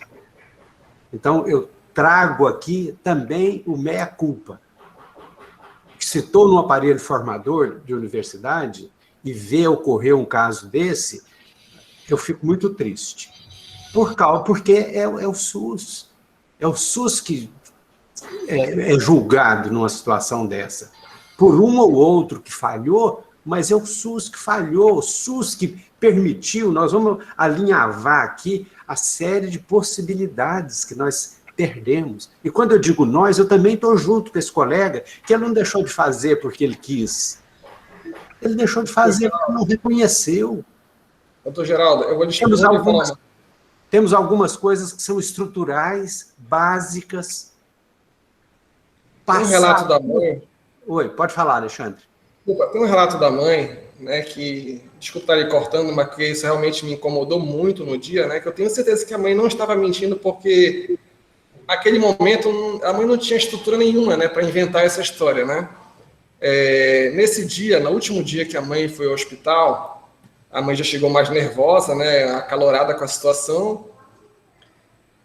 Speaker 3: Então, eu trago aqui também o meia-culpa. Se estou no aparelho formador de universidade e ver ocorrer um caso desse, eu fico muito triste. porque é o SUS. É o SUS que é julgado numa situação dessa. Por um ou outro que falhou, mas é o SUS que falhou, o SUS que permitiu. Nós vamos alinhavar aqui a série de possibilidades que nós perdemos. E quando eu digo nós, eu também estou junto com esse colega, que ele não deixou de fazer porque ele quis. Ele deixou de fazer porque não reconheceu.
Speaker 1: Doutor Geraldo, eu vou
Speaker 3: Temos algumas coisas que são estruturais, básicas.
Speaker 1: Tem um relato da mãe.
Speaker 3: Oi, pode falar, Alexandre.
Speaker 1: Tem um relato da mãe, né, que, desculpa estar lhe cortando, mas que isso realmente me incomodou muito no dia, né, que eu tenho certeza que a mãe não estava mentindo, porque naquele momento a mãe não tinha estrutura nenhuma, né, para inventar essa história, né. Nesse dia, no último dia que a mãe foi ao hospital, a mãe já chegou mais nervosa, né, acalorada com a situação,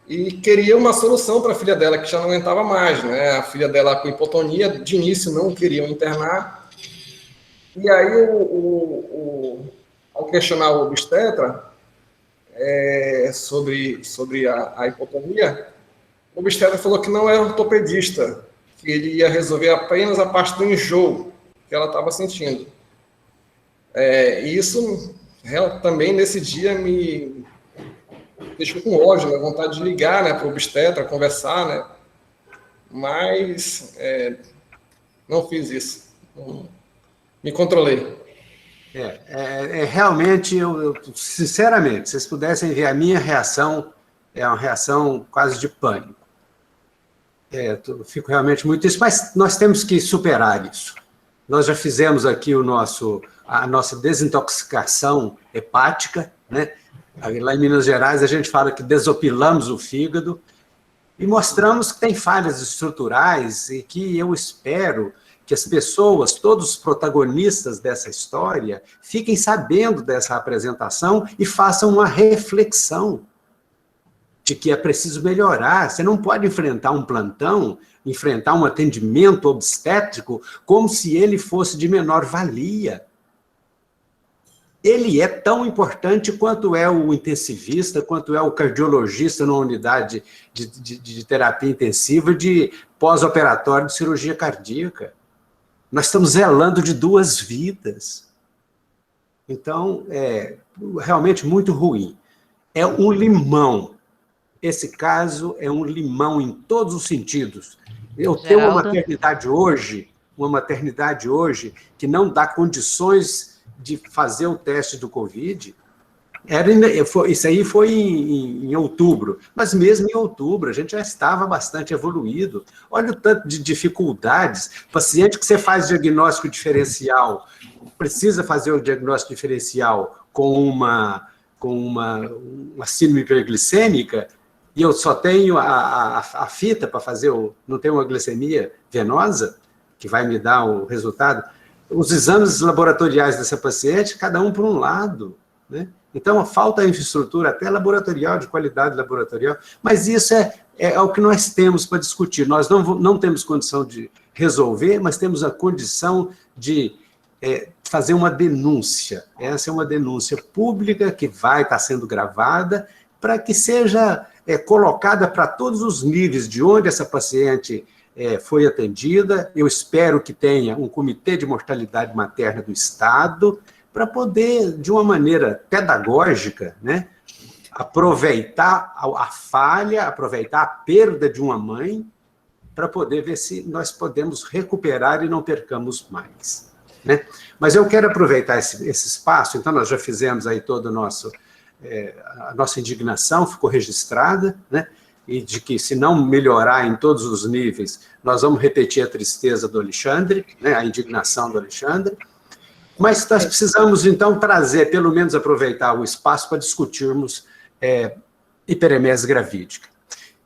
Speaker 1: e queria uma solução para a filha dela, que já não aguentava mais, né? A filha dela com hipotonia, de início não queriam internar. E aí, ao questionar o obstetra sobre a hipotonia, o obstetra falou que não era ortopedista, que ele ia resolver apenas a parte do enjoo que ela estava sentindo. E isso também, nesse dia, me deixou com ódio, né? Vontade de ligar, né, para o obstetra, conversar, né? Mas não fiz isso. Me controlei.
Speaker 3: Realmente, sinceramente, se vocês pudessem ver a minha reação, é uma reação quase de pânico. Eu fico realmente muito triste, mas nós temos que superar isso. Nós já fizemos aqui a nossa desintoxicação hepática, né? Lá em Minas Gerais, a gente fala que desopilamos o fígado e mostramos que tem falhas estruturais e que eu espero que as pessoas, todos os protagonistas dessa história, fiquem sabendo dessa apresentação e façam uma reflexão de que é preciso melhorar. Você não pode enfrentar um plantão, enfrentar um atendimento obstétrico como se ele fosse de menor valia. Ele é tão importante quanto é o intensivista, quanto é o cardiologista numa unidade de terapia intensiva de pós-operatório de cirurgia cardíaca. Nós estamos zelando de 2 vidas. Então, é realmente muito ruim. É um limão. Esse caso é um limão em todos os sentidos. Eu tenho uma maternidade hoje que não dá condições de fazer o teste do Covid. Isso aí foi em outubro, mas mesmo em outubro a gente já estava bastante evoluído. Olha o tanto de dificuldades. Paciente que você faz diagnóstico diferencial, precisa fazer o diagnóstico diferencial com uma síndrome hiperglicêmica, e eu só tenho a fita para fazer, não tenho uma glicemia venosa, que vai me dar o resultado. Os exames laboratoriais dessa paciente, cada um por um lado, né? Então, falta infraestrutura, até laboratorial, de qualidade laboratorial, mas isso é o que nós temos para discutir. Nós não temos condição de resolver, mas temos a condição de fazer uma denúncia. Essa é uma denúncia pública que vai estar sendo gravada para que seja colocada para todos os níveis de onde essa paciente foi atendida. Eu espero que tenha um comitê de mortalidade materna do Estado para poder, de uma maneira pedagógica, né, aproveitar a falha, aproveitar a perda de uma mãe, para poder ver se nós podemos recuperar e não percamos mais, né? Mas eu quero aproveitar esse espaço, então nós já fizemos aí todo a nossa indignação, ficou registrada, né? E de que, se não melhorar em todos os níveis, nós vamos repetir a tristeza do Alexandre, né, a indignação do Alexandre, mas nós precisamos, então, pelo menos aproveitar o espaço para discutirmos hiperemese gravídica.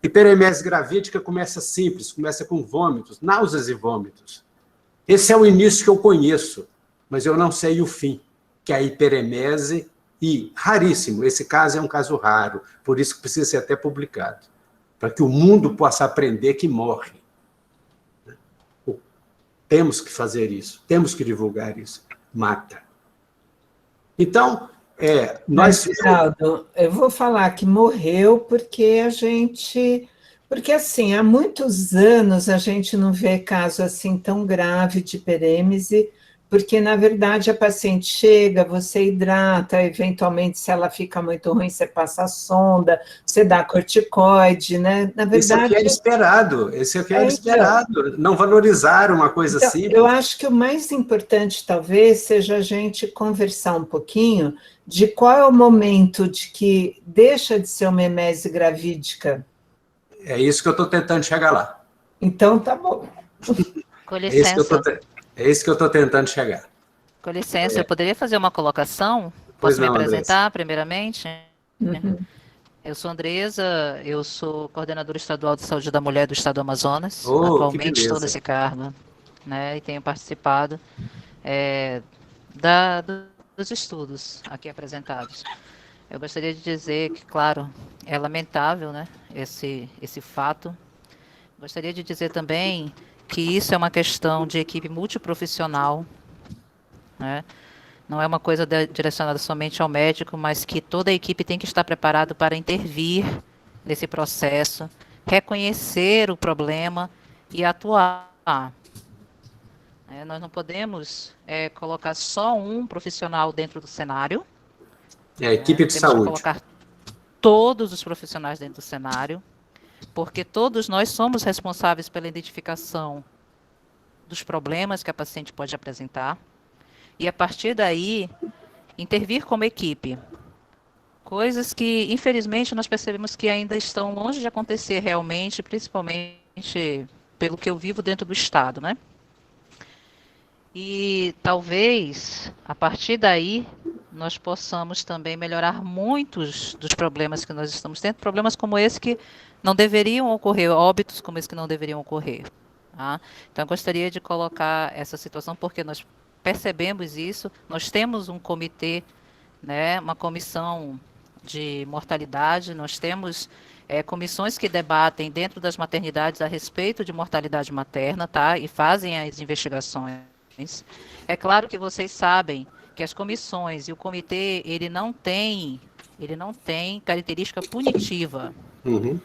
Speaker 3: Hiperemese gravídica começa simples, começa com vômitos, náuseas e vômitos. Esse é o início que eu conheço, mas eu não sei o fim, que é a hiperemese, e raríssimo, esse caso é um caso raro, por isso que precisa ser até publicado, para que o mundo possa aprender que morre. Temos que fazer isso, temos que divulgar isso. Mata. Então, Nós
Speaker 2: Mas, Geraldo, eu vou falar que morreu porque a gente. Porque, assim, há muitos anos a gente não vê caso assim tão grave de hiperêmese, porque, na verdade, a paciente chega, você hidrata, eventualmente, se ela fica muito ruim, você passa a sonda, você dá corticoide, né? Na
Speaker 3: esse aqui era
Speaker 2: verdade,
Speaker 3: esperado, esse aqui era
Speaker 2: então,
Speaker 3: esperado. Não valorizaram uma coisa
Speaker 2: então, eu
Speaker 3: simples.
Speaker 2: acho que o mais importante, talvez, seja a gente conversar um pouquinho de qual é o momento de que deixa de ser uma emese gravídica.
Speaker 3: É isso que eu estou tentando chegar lá.
Speaker 2: Então, tá bom.
Speaker 6: Com
Speaker 3: É isso que eu tô,
Speaker 6: licença,
Speaker 3: é isso que eu estou tentando chegar.
Speaker 6: com licença, eu poderia fazer uma colocação?
Speaker 3: Pois
Speaker 6: Posso me
Speaker 3: não, Andressa.
Speaker 6: apresentar, primeiramente?
Speaker 2: Uhum.
Speaker 6: Eu sou Andresa, eu sou coordenadora estadual de saúde da mulher do estado do Amazonas.
Speaker 3: Oh, que
Speaker 6: Atualmente estou
Speaker 3: beleza.
Speaker 6: nesse cargo, né, e tenho participado é, dos estudos aqui apresentados. Eu gostaria de dizer que, claro, é lamentável, né, esse fato. Gostaria de dizer também que isso é uma questão de equipe multiprofissional, né? Não é uma coisa direcionada somente ao médico, mas que toda a equipe tem que estar preparado para intervir nesse processo, reconhecer o problema e atuar. Nós não podemos colocar só um profissional dentro do cenário,
Speaker 3: É a equipe de
Speaker 6: temos que
Speaker 3: saúde.
Speaker 6: colocar todos os profissionais dentro do cenário, porque todos nós somos responsáveis pela identificação dos problemas que a paciente pode apresentar e, a partir daí, intervir como equipe. Coisas que, infelizmente, nós percebemos que ainda estão longe de acontecer realmente, principalmente pelo que eu vivo dentro do Estado, né? E talvez, a partir daí, nós possamos também melhorar muitos dos problemas que nós estamos tendo, problemas como esse que não deveriam ocorrer, óbitos como esse que não deveriam ocorrer. Tá? Então, eu gostaria de colocar essa situação, porque nós percebemos isso, nós temos um comitê, né, uma comissão de mortalidade, nós temos comissões que debatem dentro das maternidades a respeito de mortalidade materna, tá? E fazem as investigações. É claro que vocês sabem que as comissões e o comitê, ele não tem característica punitiva.
Speaker 3: Uhum.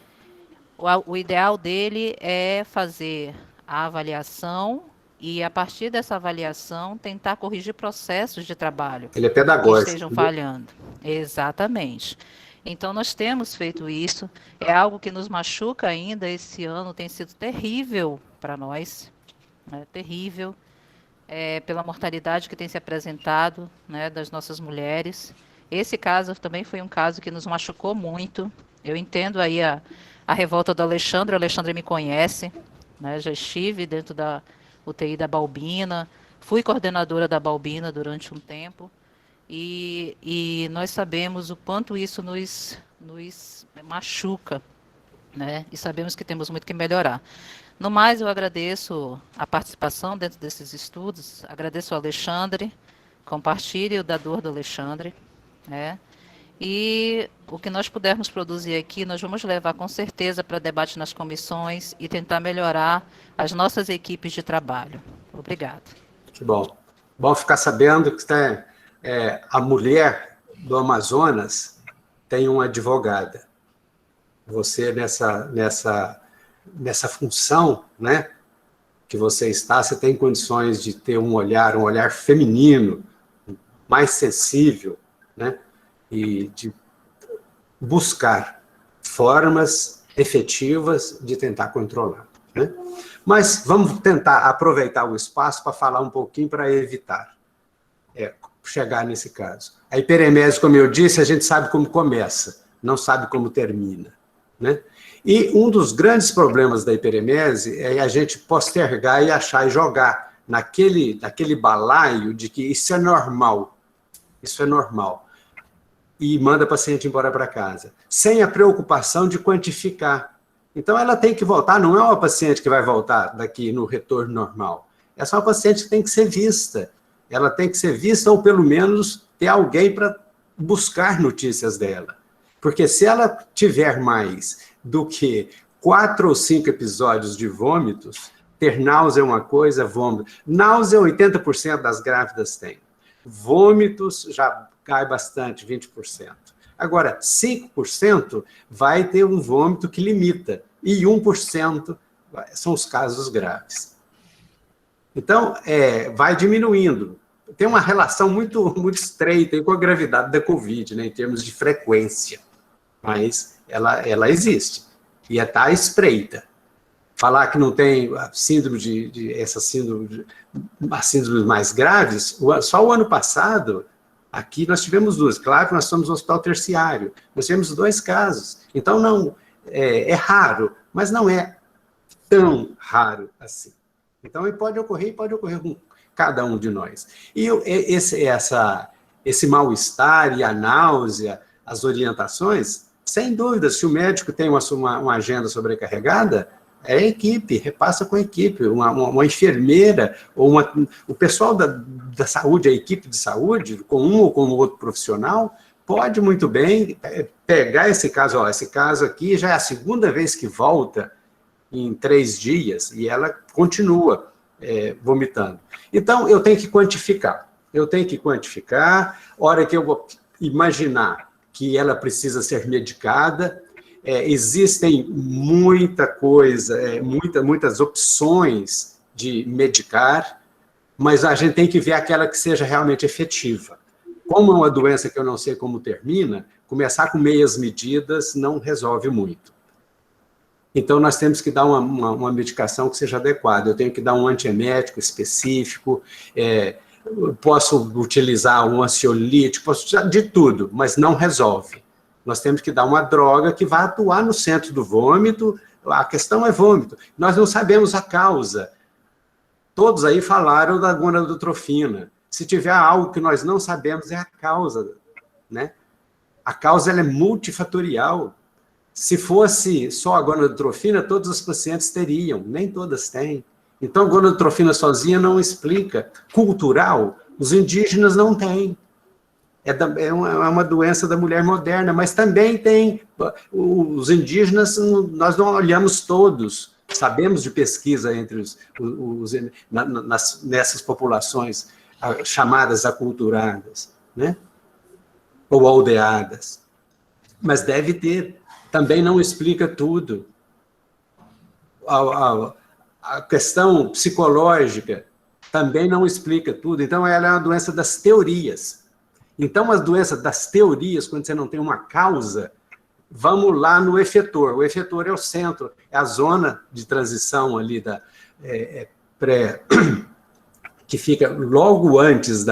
Speaker 6: O ideal dele é fazer a avaliação e, a partir dessa avaliação, tentar corrigir processos de trabalho
Speaker 3: Ele é
Speaker 6: que
Speaker 3: pedagógico.
Speaker 6: estejam falhando. Exatamente. Então, nós temos feito isso. É algo que nos machuca ainda. Esse ano tem sido terrível para nós. Né? Terrível. Pela mortalidade que tem se apresentado, né, das nossas mulheres. Esse caso também foi um caso que nos machucou muito. Eu entendo aí a revolta do Alexandre. O Alexandre me conhece. Né? Já estive dentro da UTI da Balbina. Fui coordenadora da Balbina durante um tempo. E nós sabemos o quanto isso nos machuca, né? E sabemos que temos muito que melhorar. No mais, eu agradeço a participação dentro desses estudos, agradeço ao Alexandre, compartilhe o da dor do Alexandre, né? E o que nós pudermos produzir aqui, nós vamos levar com certeza para debate nas comissões e tentar melhorar as nossas equipes de trabalho. Obrigada.
Speaker 3: Que bom. Bom ficar sabendo que a mulher do Amazonas tem uma advogada. Você, nessa função, né, que você está, você tem condições de ter um olhar feminino, mais sensível, né, e de buscar formas efetivas de tentar controlar. Né? Mas vamos tentar aproveitar o espaço para falar um pouquinho para evitar chegar nesse caso. A hiperemese, como eu disse, a gente sabe como começa, não sabe como termina. Né? E um dos grandes problemas da hiperemese é a gente postergar e achar e jogar naquele balaio de que isso é normal, e manda a paciente embora para casa, sem a preocupação de quantificar. Então, ela tem que voltar, não é uma paciente que vai voltar daqui no retorno normal, essa é uma paciente que tem que ser vista, ela tem que ser vista ou, pelo menos, ter alguém para buscar notícias dela. Porque se ela tiver mais do que 4 ou 5 episódios de vômitos, ter náusea é uma coisa, vômito. Náusea, 80% das grávidas têm. Vômitos, já cai bastante, 20%. Agora, 5% vai ter um vômito que limita, e 1% são os casos graves. Então, vai diminuindo. Tem uma relação muito, muito estreita aí com a gravidade da Covid, né, em termos de frequência, mas ela existe, e está espreita. Falar que não tem síndrome as síndromes mais graves, só o ano passado, aqui nós tivemos 2. Claro que nós somos um hospital terciário, nós tivemos 2 casos. Então, não é raro, mas não é tão raro assim. Então, pode ocorrer com cada um de nós. E esse mal-estar e a náusea, as orientações, sem dúvida, se o médico tem uma agenda sobrecarregada, é a equipe, repassa com a equipe, uma enfermeira, ou o pessoal da saúde, a equipe de saúde, com um ou com outro profissional, pode muito bem pegar esse caso, esse caso aqui já é a 2ª vez que volta em 3 dias, e ela continua vomitando. Então, eu tenho que quantificar. Hora que eu vou imaginar que ela precisa ser medicada, existem muita coisa, muitas opções de medicar, mas a gente tem que ver aquela que seja realmente efetiva. Como é uma doença que eu não sei como termina, começar com meias medidas não resolve muito. Então, nós temos que dar uma medicação que seja adequada. Eu tenho que dar um antiemético específico, posso utilizar um ansiolítico, posso utilizar de tudo, mas não resolve. Nós temos que dar uma droga que vai atuar no centro do vômito. A questão é vômito. Nós não sabemos a causa. Todos aí falaram da gonadotrofina. Se tiver algo que nós não sabemos, é a causa, né? A causa ela é multifatorial. Se fosse só a gonadotrofina, todos os pacientes teriam, nem todas têm. Então, a gonadotrofina sozinha não explica. Cultural, os indígenas não têm. É uma doença da mulher moderna, mas também tem os indígenas, nós não olhamos todos, sabemos de pesquisa entre nessas populações chamadas aculturadas, né? Ou aldeadas. Mas deve ter, também não explica tudo. A questão psicológica também não explica tudo, então ela é uma doença das teorias. Então, as doenças das teorias, quando você não tem uma causa, vamos lá no efetor. O efetor é o centro, é a zona de transição ali que fica logo antes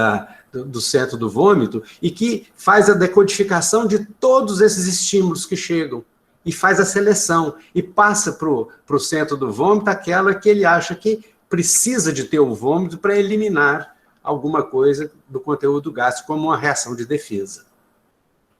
Speaker 3: do centro do vômito e que faz a decodificação de todos esses estímulos que chegam e faz a seleção e passa para o centro do vômito aquela que ele acha que precisa de ter o vômito para eliminar alguma coisa do conteúdo gástrico como uma reação de defesa.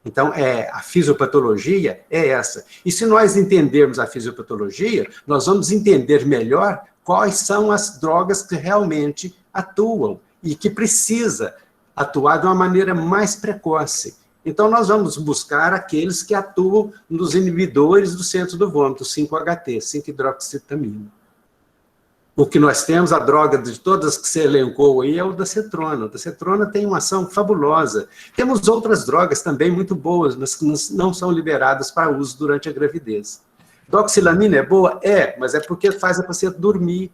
Speaker 3: Então, a fisiopatologia é essa. E se nós entendermos a fisiopatologia, nós vamos entender melhor quais são as drogas que realmente atuam e que precisa atuar de uma maneira mais precoce. Então, nós vamos buscar aqueles que atuam nos inibidores do centro do vômito, 5-HT, 5-hidroxitamina. O que nós temos, a droga de todas que você elencou aí, é o dacetrona. O dacetrona tem uma ação fabulosa. Temos outras drogas também muito boas, mas que não são liberadas para uso durante a gravidez. Doxilamina é boa? Mas é porque faz a paciente dormir.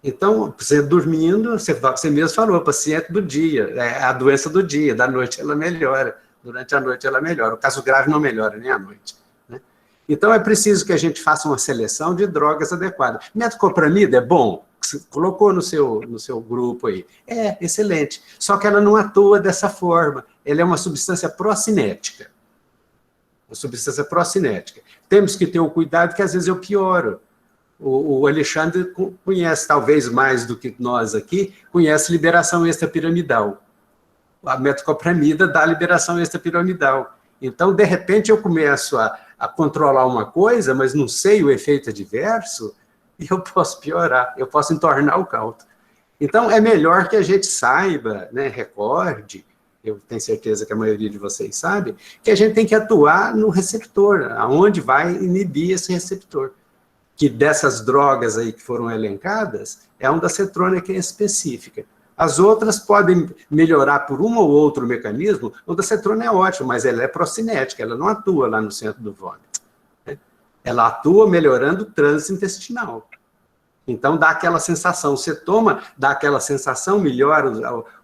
Speaker 3: Então, você dormindo, você mesmo falou, paciente do dia, é a doença do dia, da noite ela melhora, durante a noite ela melhora. O caso grave não melhora nem à noite. Então, é preciso que a gente faça uma seleção de drogas adequadas. Metoclopramida é bom? Você colocou no seu grupo aí. É, excelente. Só que ela não atua dessa forma. Ela é uma substância procinética. Uma substância procinética. Temos que ter o cuidado que, às vezes, eu pioro. O Alexandre conhece, talvez mais do que nós aqui, conhece liberação extrapiramidal. A metoclopramida dá liberação extrapiramidal. Então, de repente, eu começo a controlar uma coisa, mas não sei o efeito adverso, e eu posso piorar, eu posso entornar o caldo. Então, é melhor que a gente saiba, né, recorde, eu tenho certeza que a maioria de vocês sabe, que a gente tem que atuar no receptor, aonde vai inibir esse receptor. Que dessas drogas aí que foram elencadas, é um dacetrona que é específica. As outras podem melhorar por um ou outro mecanismo. O da cetrona é ótimo, mas ela é procinética, ela não atua lá no centro do vômito. Ela atua melhorando o trânsito intestinal. Então, dá aquela sensação, você toma, dá aquela sensação, melhora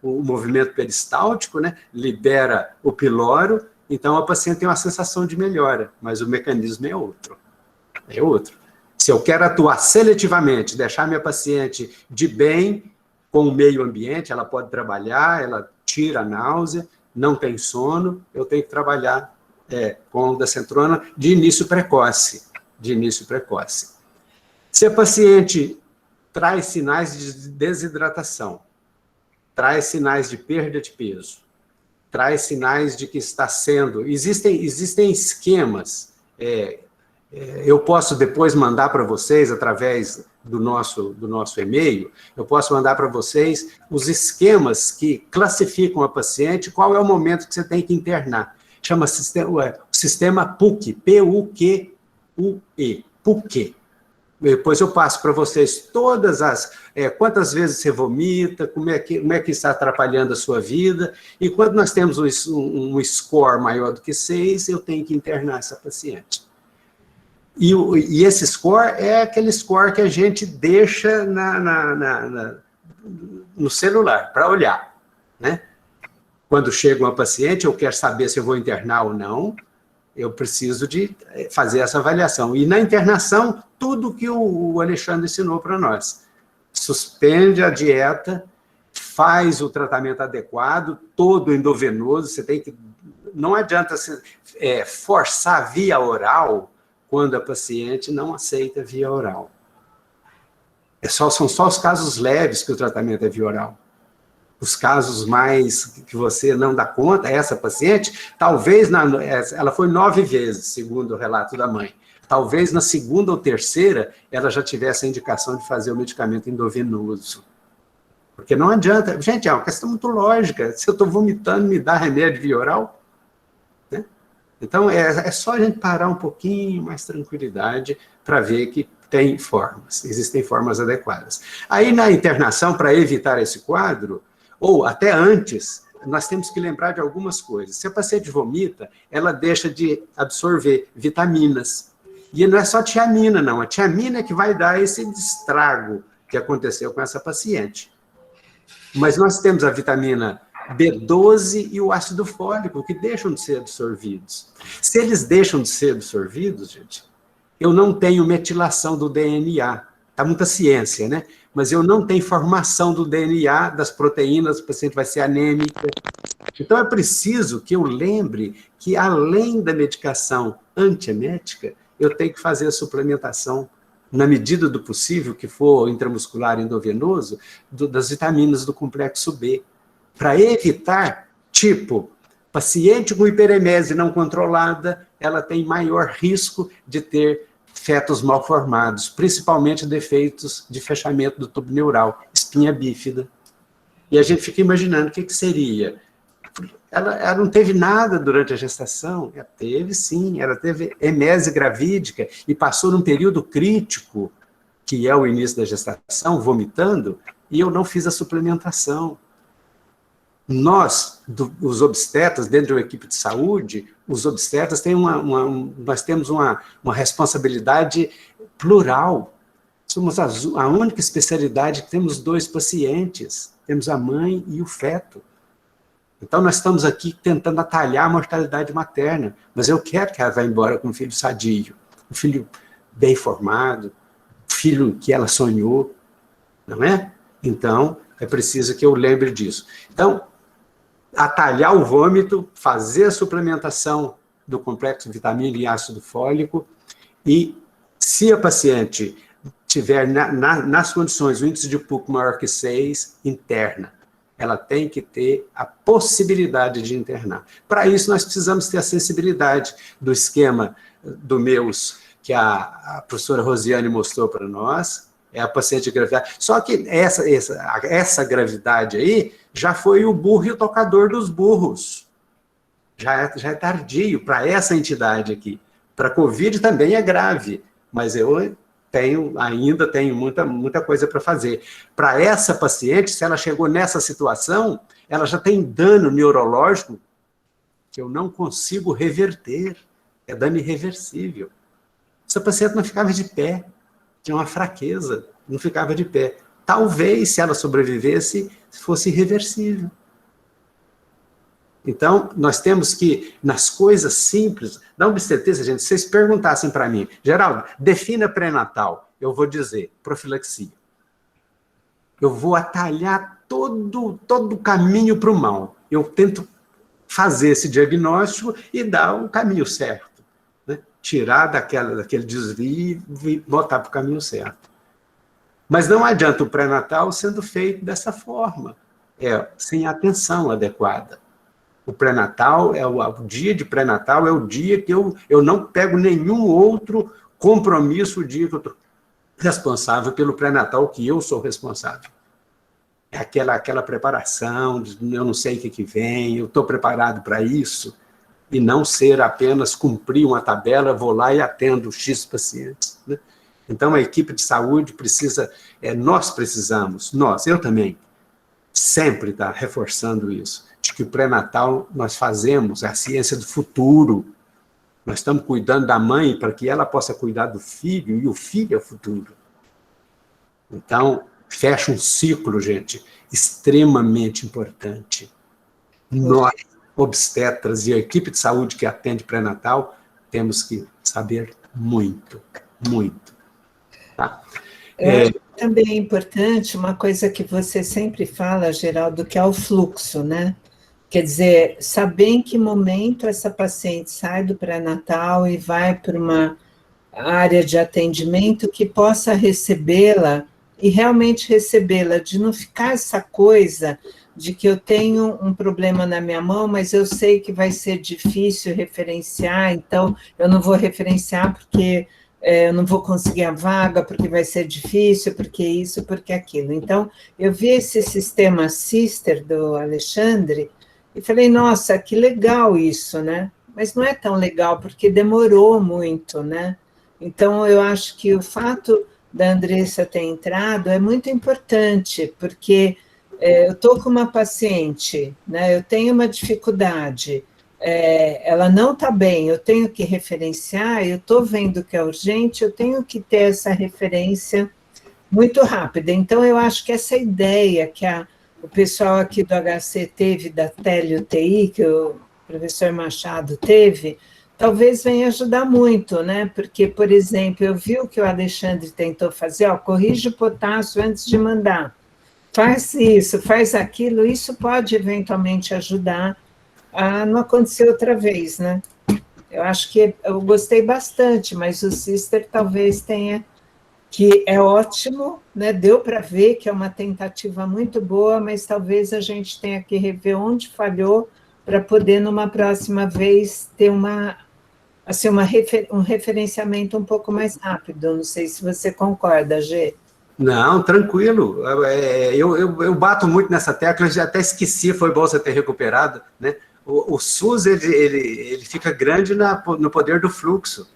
Speaker 3: o movimento peristáltico, né? Libera o piloro, então a paciente tem uma sensação de melhora, mas o mecanismo é outro. É outro. Se eu quero atuar seletivamente, deixar minha paciente de bem com o meio ambiente, ela pode trabalhar, ela tira a náusea, não tem sono, eu tenho que trabalhar com a ondancetrona de início precoce. Se a paciente traz sinais de desidratação, traz sinais de perda de peso, traz sinais de que está sendo... Existem esquemas, eu posso depois mandar para vocês, através do nosso e-mail, eu posso mandar para vocês os esquemas que classificam a paciente, qual é o momento que você tem que internar. Chama sistema PUC, P-U-Q-U-E, PUC. Depois eu passo para vocês todas as... quantas vezes você vomita, como é que está atrapalhando a sua vida, e quando nós temos um score maior do que 6, eu tenho que internar essa paciente. E esse score é aquele score que a gente deixa no celular, para olhar, né? Quando chega uma paciente, eu quero saber se eu vou internar ou não, eu preciso de fazer essa avaliação. E na internação, tudo que o Alexandre ensinou para nós. Suspende a dieta, faz o tratamento adequado, todo endovenoso, você tem que... Não adianta forçar via oral quando a paciente não aceita via oral. São só os casos leves que o tratamento é via oral. Os casos mais que você não dá conta, essa paciente, talvez, ela foi 9 vezes, segundo o relato da mãe. Talvez na segunda ou terceira, ela já tivesse a indicação de fazer o medicamento endovenoso. Porque não adianta. Gente, é uma questão muito lógica. Se eu estou vomitando, me dá remédio via oral? Né? Então, é só a gente parar um pouquinho, mais tranquilidade, para ver que tem formas, existem formas adequadas. Aí, na internação, para evitar esse quadro, ou até antes, nós temos que lembrar de algumas coisas. Se a paciente vomita, ela deixa de absorver vitaminas. E não é só tiamina, não. A tiamina é que vai dar esse estrago que aconteceu com essa paciente. Mas nós temos a vitamina B12 e o ácido fólico, que deixam de ser absorvidos. Se eles deixam de ser absorvidos, gente, eu não tenho metilação do DNA. Está muita ciência, né? Mas eu não tenho formação do DNA, das proteínas, o paciente vai ser anêmica. Então, é preciso que eu lembre que, além da medicação antiemética, eu tenho que fazer a suplementação, na medida do possível, que for intramuscular endovenoso, das vitaminas do complexo B, para evitar, tipo, paciente com hiperemese não controlada, ela tem maior risco de ter fetos mal formados, principalmente defeitos de fechamento do tubo neural, espinha bífida. E a gente fica imaginando o que seria. Ela não teve nada durante a gestação? Ela teve, sim. Ela teve emese gravídica e passou num período crítico, que é o início da gestação, vomitando, e eu não fiz a suplementação. Nós, os obstetras, dentro de uma equipe de saúde, os obstetras têm nós temos uma responsabilidade plural. Somos a única especialidade que temos 2 pacientes. Temos a mãe e o feto. Então, nós estamos aqui tentando atalhar a mortalidade materna, mas eu quero que ela vá embora com um filho sadio, um filho bem formado, um filho que ela sonhou, não é? Então, é preciso que eu lembre disso. Então, atalhar o vômito, fazer a suplementação do complexo vitamina e ácido fólico, e se a paciente tiver nas condições o índice de PUC maior que 6, interna. Ela tem que ter a possibilidade de internar. Para isso, nós precisamos ter a sensibilidade do esquema do MEUS, que a professora Rosiane mostrou para nós, é a paciente de gravidade. Só que essa gravidade aí já foi o burro e o tocador dos burros. Já é tardio para essa entidade aqui. Para a Covid também é grave, mas ainda tenho muita coisa para fazer. Para essa paciente, se ela chegou nessa situação, ela já tem dano neurológico que eu não consigo reverter. É dano irreversível. Essa paciente não ficava de pé, tinha uma fraqueza, não ficava de pé. Talvez, se ela sobrevivesse, fosse irreversível. Então, nós temos que, nas coisas simples, na obstetrícia, gente, se vocês perguntassem para mim, Geraldo, defina pré-natal, eu vou dizer, profilaxia. Eu vou atalhar todo o caminho para o mal. Eu tento fazer esse diagnóstico e dar o caminho certo. Né? Tirar daquele desvio e botar para o caminho certo. Mas não adianta o pré-natal sendo feito dessa forma, sem atenção adequada. O pré-natal, o dia de pré-natal é o dia que eu não pego nenhum outro compromisso, o dia que eu estou responsável pelo pré-natal, que eu sou responsável. É aquela preparação, eu não sei o que vem, eu estou preparado para isso, e não ser apenas cumprir uma tabela, vou lá e atendo X pacientes. Né? Então, a equipe de saúde precisa, nós precisamos, eu também, sempre estar reforçando isso, de que o pré-natal nós fazemos, é a ciência do futuro. Nós estamos cuidando da mãe para que ela possa cuidar do filho, e o filho é o futuro. Então, fecha um ciclo, gente, extremamente importante. Nós, obstetras e a equipe de saúde que atende pré-natal, temos que saber muito, muito. Tá?
Speaker 2: Também é importante uma coisa que você sempre fala, Geraldo, que é o fluxo, né? Quer dizer, saber em que momento essa paciente sai do pré-natal e vai para uma área de atendimento que possa recebê-la e realmente recebê-la, de não ficar essa coisa de que eu tenho um problema na minha mão, mas eu sei que vai ser difícil referenciar, então eu não vou referenciar porque eu não vou conseguir a vaga, porque vai ser difícil, porque isso, porque aquilo. Então, eu vi esse sistema Sister do Alexandre e falei, nossa, que legal isso, né? Mas não é tão legal, porque demorou muito, né? Então, eu acho que o fato da Andressa ter entrado é muito importante, porque eu estou com uma paciente, né? Eu tenho uma dificuldade, ela não está bem, eu tenho que referenciar, eu estou vendo que é urgente, eu tenho que ter essa referência muito rápida. Então, eu acho que essa ideia que o pessoal aqui do HC teve, da tele-UTI, que o professor Machado teve, talvez venha ajudar muito, né? Porque, por exemplo, eu vi o que o Alexandre tentou fazer, corrige o potássio antes de mandar. Faz isso, faz aquilo, isso pode eventualmente ajudar a não acontecer outra vez, né? Eu acho que eu gostei bastante, mas o Sister talvez tenha, que é ótimo, né? Deu para ver que é uma tentativa muito boa, mas talvez a gente tenha que rever onde falhou para poder, numa próxima vez, ter um referenciamento um pouco mais rápido. Não sei se você concorda, Gê.
Speaker 3: Não, tranquilo. Eu bato muito nessa tecla, eu já até esqueci, foi bom você ter recuperado, né? O SUS, ele fica grande no poder do fluxo.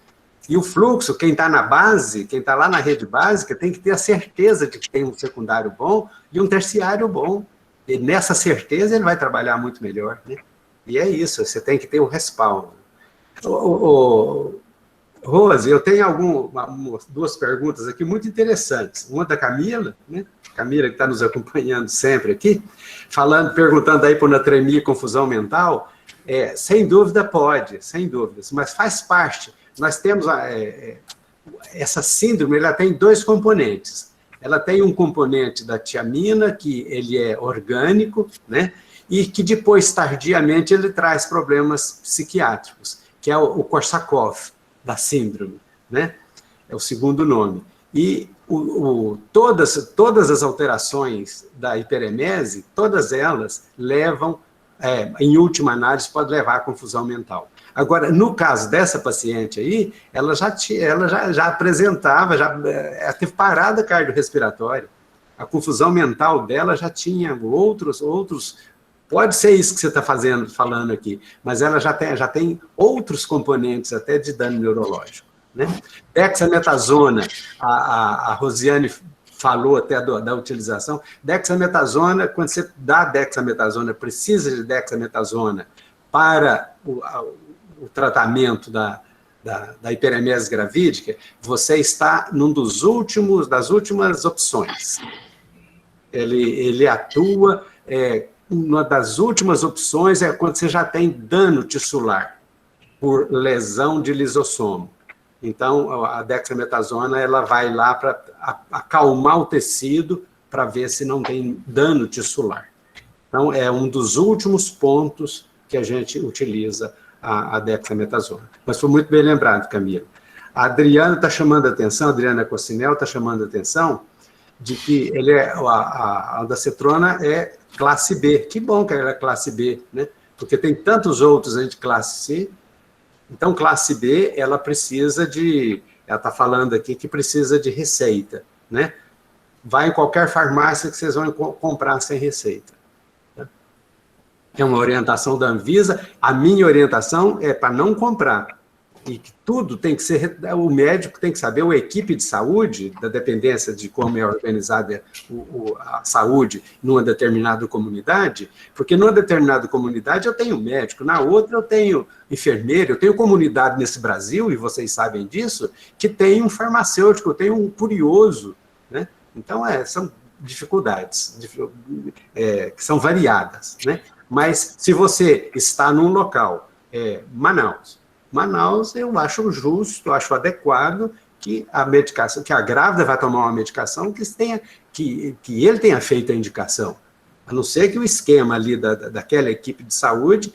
Speaker 3: E o fluxo, quem está na base, quem está lá na rede básica, tem que ter a certeza de que tem um secundário bom e um terciário bom. E nessa certeza ele vai trabalhar muito melhor, né? E é isso, você tem que ter o respaldo. Rose, eu tenho duas perguntas aqui muito interessantes. Uma da Camila, né? Camila, que está nos acompanhando sempre aqui, perguntando aí por natremia e confusão mental. Sem dúvida pode, sem dúvidas, mas faz parte. Nós temos essa síndrome, ela tem dois componentes. Ela tem um componente da tiamina, que ele é orgânico, né? E que depois, tardiamente, ele traz problemas psiquiátricos, que é o Korsakoff da síndrome, né? É o segundo nome. E todas as alterações da hiperemese, todas elas levam, em última análise, pode levar à confusão mental. Agora, no caso dessa paciente aí, ela já apresentava, ela teve parada cardiorrespiratória. A confusão mental dela já tinha outros, pode ser isso que você está falando aqui, mas ela já tem outros componentes até de dano neurológico. né? Dexametasona, a Rosiane falou até da utilização. Dexametasona, quando você dá dexametasona, precisa de dexametasona para o tratamento da hiperemese gravídica, você está das últimas opções. Ele atua, uma das últimas opções é quando você já tem dano tissular por lesão de lisossomo. Então, a dexametasona ela vai lá para acalmar o tecido para ver se não tem dano tissular. Então, é um dos últimos pontos que a gente utiliza a dexametasona. Mas foi muito bem lembrado, Camila. A Adriana está chamando a atenção, a Adriana Cossinel está chamando a atenção de que a ondansetrona é classe B. Que bom que ela é classe B, né? Porque tem tantos outros aí de classe C. Então, classe B, ela está falando aqui que precisa de receita, né? Vai em qualquer farmácia que vocês vão comprar sem receita. É uma orientação da Anvisa. A minha orientação é para não comprar. E que tudo tem que ser, o médico tem que saber, ou a equipe de saúde, da dependência de como é organizada a saúde numa determinada comunidade, porque numa determinada comunidade eu tenho médico, na outra eu tenho enfermeiro, eu tenho comunidade nesse Brasil, e vocês sabem disso, que tem um farmacêutico, eu tenho um curioso, né? Então, são dificuldades que são variadas, né? Mas se você está num local, Manaus, eu acho justo, eu acho adequado que a medicação, que a grávida vai tomar uma medicação que ele tenha feito a indicação. A não ser que o esquema ali daquela equipe de saúde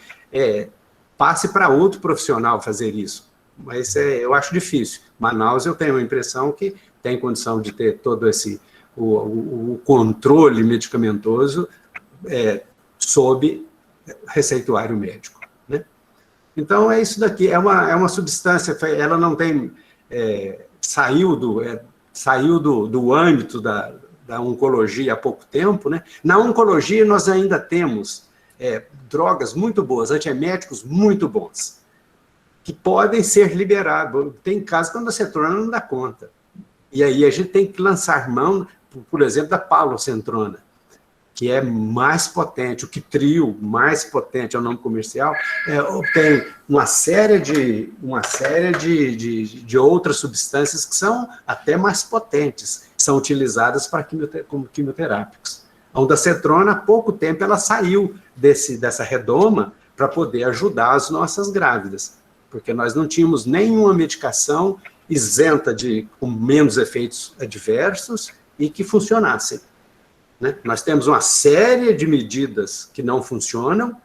Speaker 3: passe para outro profissional fazer isso. Mas eu acho difícil. Manaus, eu tenho a impressão que tem condição de ter todo o controle medicamentoso sob receituário médico. Então, é isso daqui, é uma substância, ela não tem, saiu do âmbito da oncologia há pouco tempo, né? Na oncologia, nós ainda temos drogas muito boas, antieméticos muito bons, que podem ser liberados. Tem casos que a ondansetrona não dá conta. E aí a gente tem que lançar mão, por exemplo, da palocentrona, que é mais potente, o Quitril, mais potente, é o nome comercial, tem uma série de outras substâncias que são até mais potentes, são utilizadas como quimioterápicos. A ondansetrona, há pouco tempo, ela saiu dessa redoma para poder ajudar as nossas grávidas, porque nós não tínhamos nenhuma medicação isenta com menos efeitos adversos e que funcionassem. Né? Nós temos uma série de medidas que não funcionam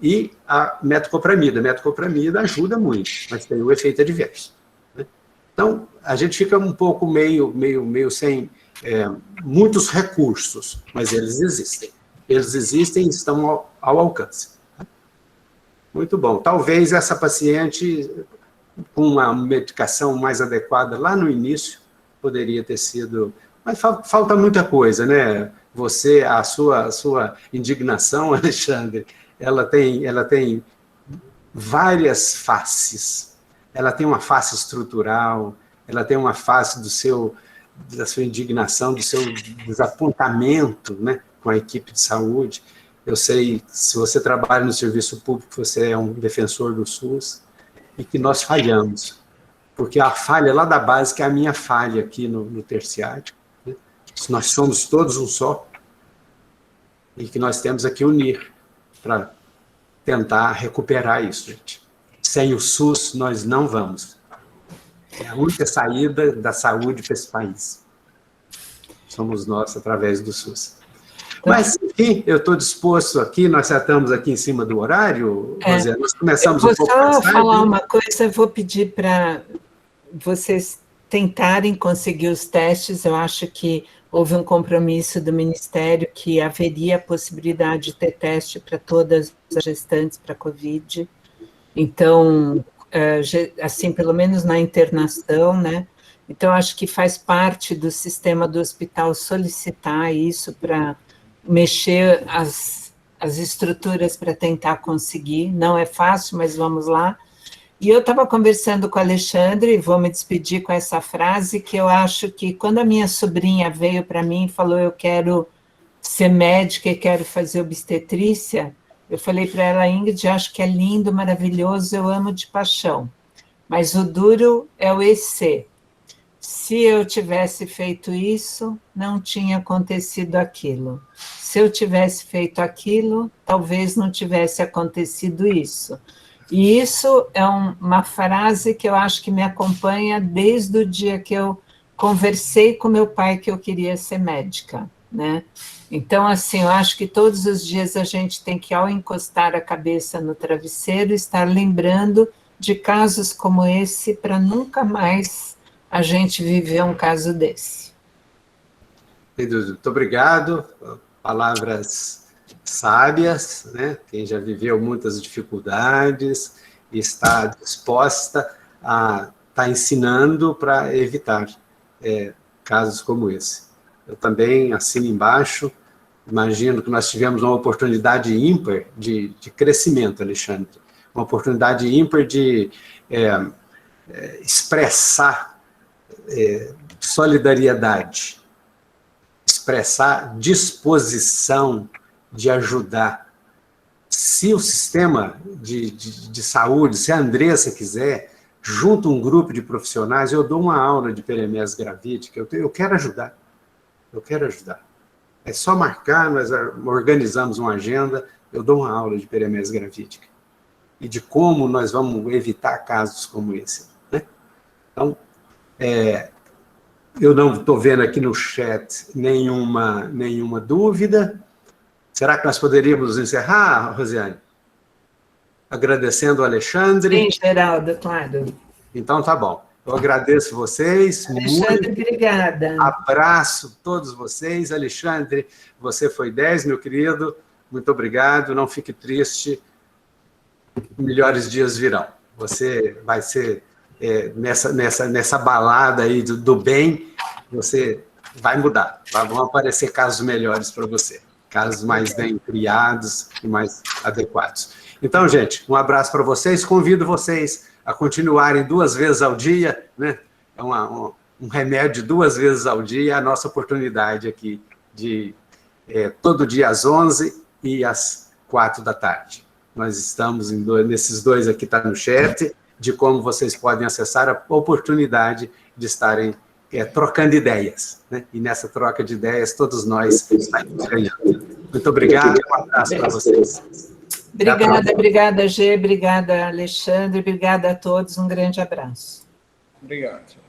Speaker 3: e a metoclopramida. A metoclopramida ajuda muito, mas tem o efeito adverso. Né? Então, a gente fica um pouco meio sem muitos recursos, mas eles existem. Eles existem e estão ao alcance. Muito bom. Talvez essa paciente, com uma medicação mais adequada lá no início, poderia ter sido... Mas falta muita coisa, né? A sua indignação, Alexandre, ela tem várias faces. Ela tem uma face estrutural, ela tem uma face da sua indignação, do seu desapontamento, né, com a equipe de saúde. Eu sei, se você trabalha no serviço público, você é um defensor do SUS, e que nós falhamos. Porque a falha lá da base, que é a minha falha aqui no terciário, nós somos todos um só, e que nós temos aqui unir para tentar recuperar isso, gente. Sem o SUS, nós não vamos. É a única saída da saúde para esse país. Somos nós, através do SUS. Mas, enfim, eu estou disposto aqui, nós já estamos aqui em cima do horário, Rosiane, nós começamos um pouco mais tarde.
Speaker 2: Eu vou só falar uma coisa, eu vou pedir para vocês tentarem conseguir os testes. Eu acho que houve um compromisso do Ministério que haveria a possibilidade de ter teste para todas as gestantes para Covid. Então, assim, pelo menos na internação, né? Então, acho que faz parte do sistema do hospital solicitar isso para mexer as estruturas para tentar conseguir. Não é fácil, mas vamos lá. E eu estava conversando com o Alexandre, e vou me despedir com essa frase, que eu acho que quando a minha sobrinha veio para mim e falou, eu quero ser médica e quero fazer obstetrícia, eu falei para ela, Ingrid, acho que é lindo, maravilhoso, eu amo de paixão, mas o duro é o EC. Se eu tivesse feito isso, não tinha acontecido aquilo. Se eu tivesse feito aquilo, talvez não tivesse acontecido isso. E isso é uma frase que eu acho que me acompanha desde o dia que eu conversei com meu pai que eu queria ser médica, né? Então, assim, eu acho que todos os dias a gente tem que, ao encostar a cabeça no travesseiro, estar lembrando de casos como esse para nunca mais a gente viver um caso desse.
Speaker 3: Muito obrigado. Palavras sábias, né? Quem já viveu muitas dificuldades e está disposta a estar ensinando para evitar casos como esse. Eu também assino embaixo, imagino que nós tivemos uma oportunidade ímpar de crescimento, Alexandre, uma oportunidade ímpar de expressar solidariedade, expressar disposição de ajudar. Se o sistema de saúde, se a Andressa quiser, junto um grupo de profissionais, eu dou uma aula de peremese gravídica, eu quero ajudar, eu quero ajudar. É só marcar, nós organizamos uma agenda, eu dou uma aula de peremese gravídica. E de como nós vamos evitar casos como esse, né? Então, eu não estou vendo aqui no chat nenhuma dúvida. Será que nós poderíamos encerrar, Rosiane? Agradecendo o Alexandre.
Speaker 2: Sim, Geraldo, claro.
Speaker 3: Então, tá bom. Eu agradeço vocês.
Speaker 2: Alexandre, obrigada.
Speaker 3: Abraço todos vocês. Alexandre, você foi 10, meu querido. Muito obrigado. Não fique triste. Melhores dias virão. Você vai ser, nessa balada aí do bem, você vai mudar. Vão aparecer casos melhores para você. Casos mais bem criados e mais adequados. Então, gente, um abraço para vocês. Convido vocês a continuarem 2 vezes ao dia, né? É um remédio 2 vezes ao dia, a nossa oportunidade aqui de todo dia às 11 e às 4 da tarde. Nós estamos nesses 2 aqui, está no chat, de como vocês podem acessar a oportunidade de estarem trocando ideias, né? E nessa troca de ideias, todos nós estamos ganhando. Muito obrigado, um abraço para vocês.
Speaker 2: Obrigada, Gê, obrigada, Alexandre, obrigada a todos, um grande abraço.
Speaker 1: Obrigado.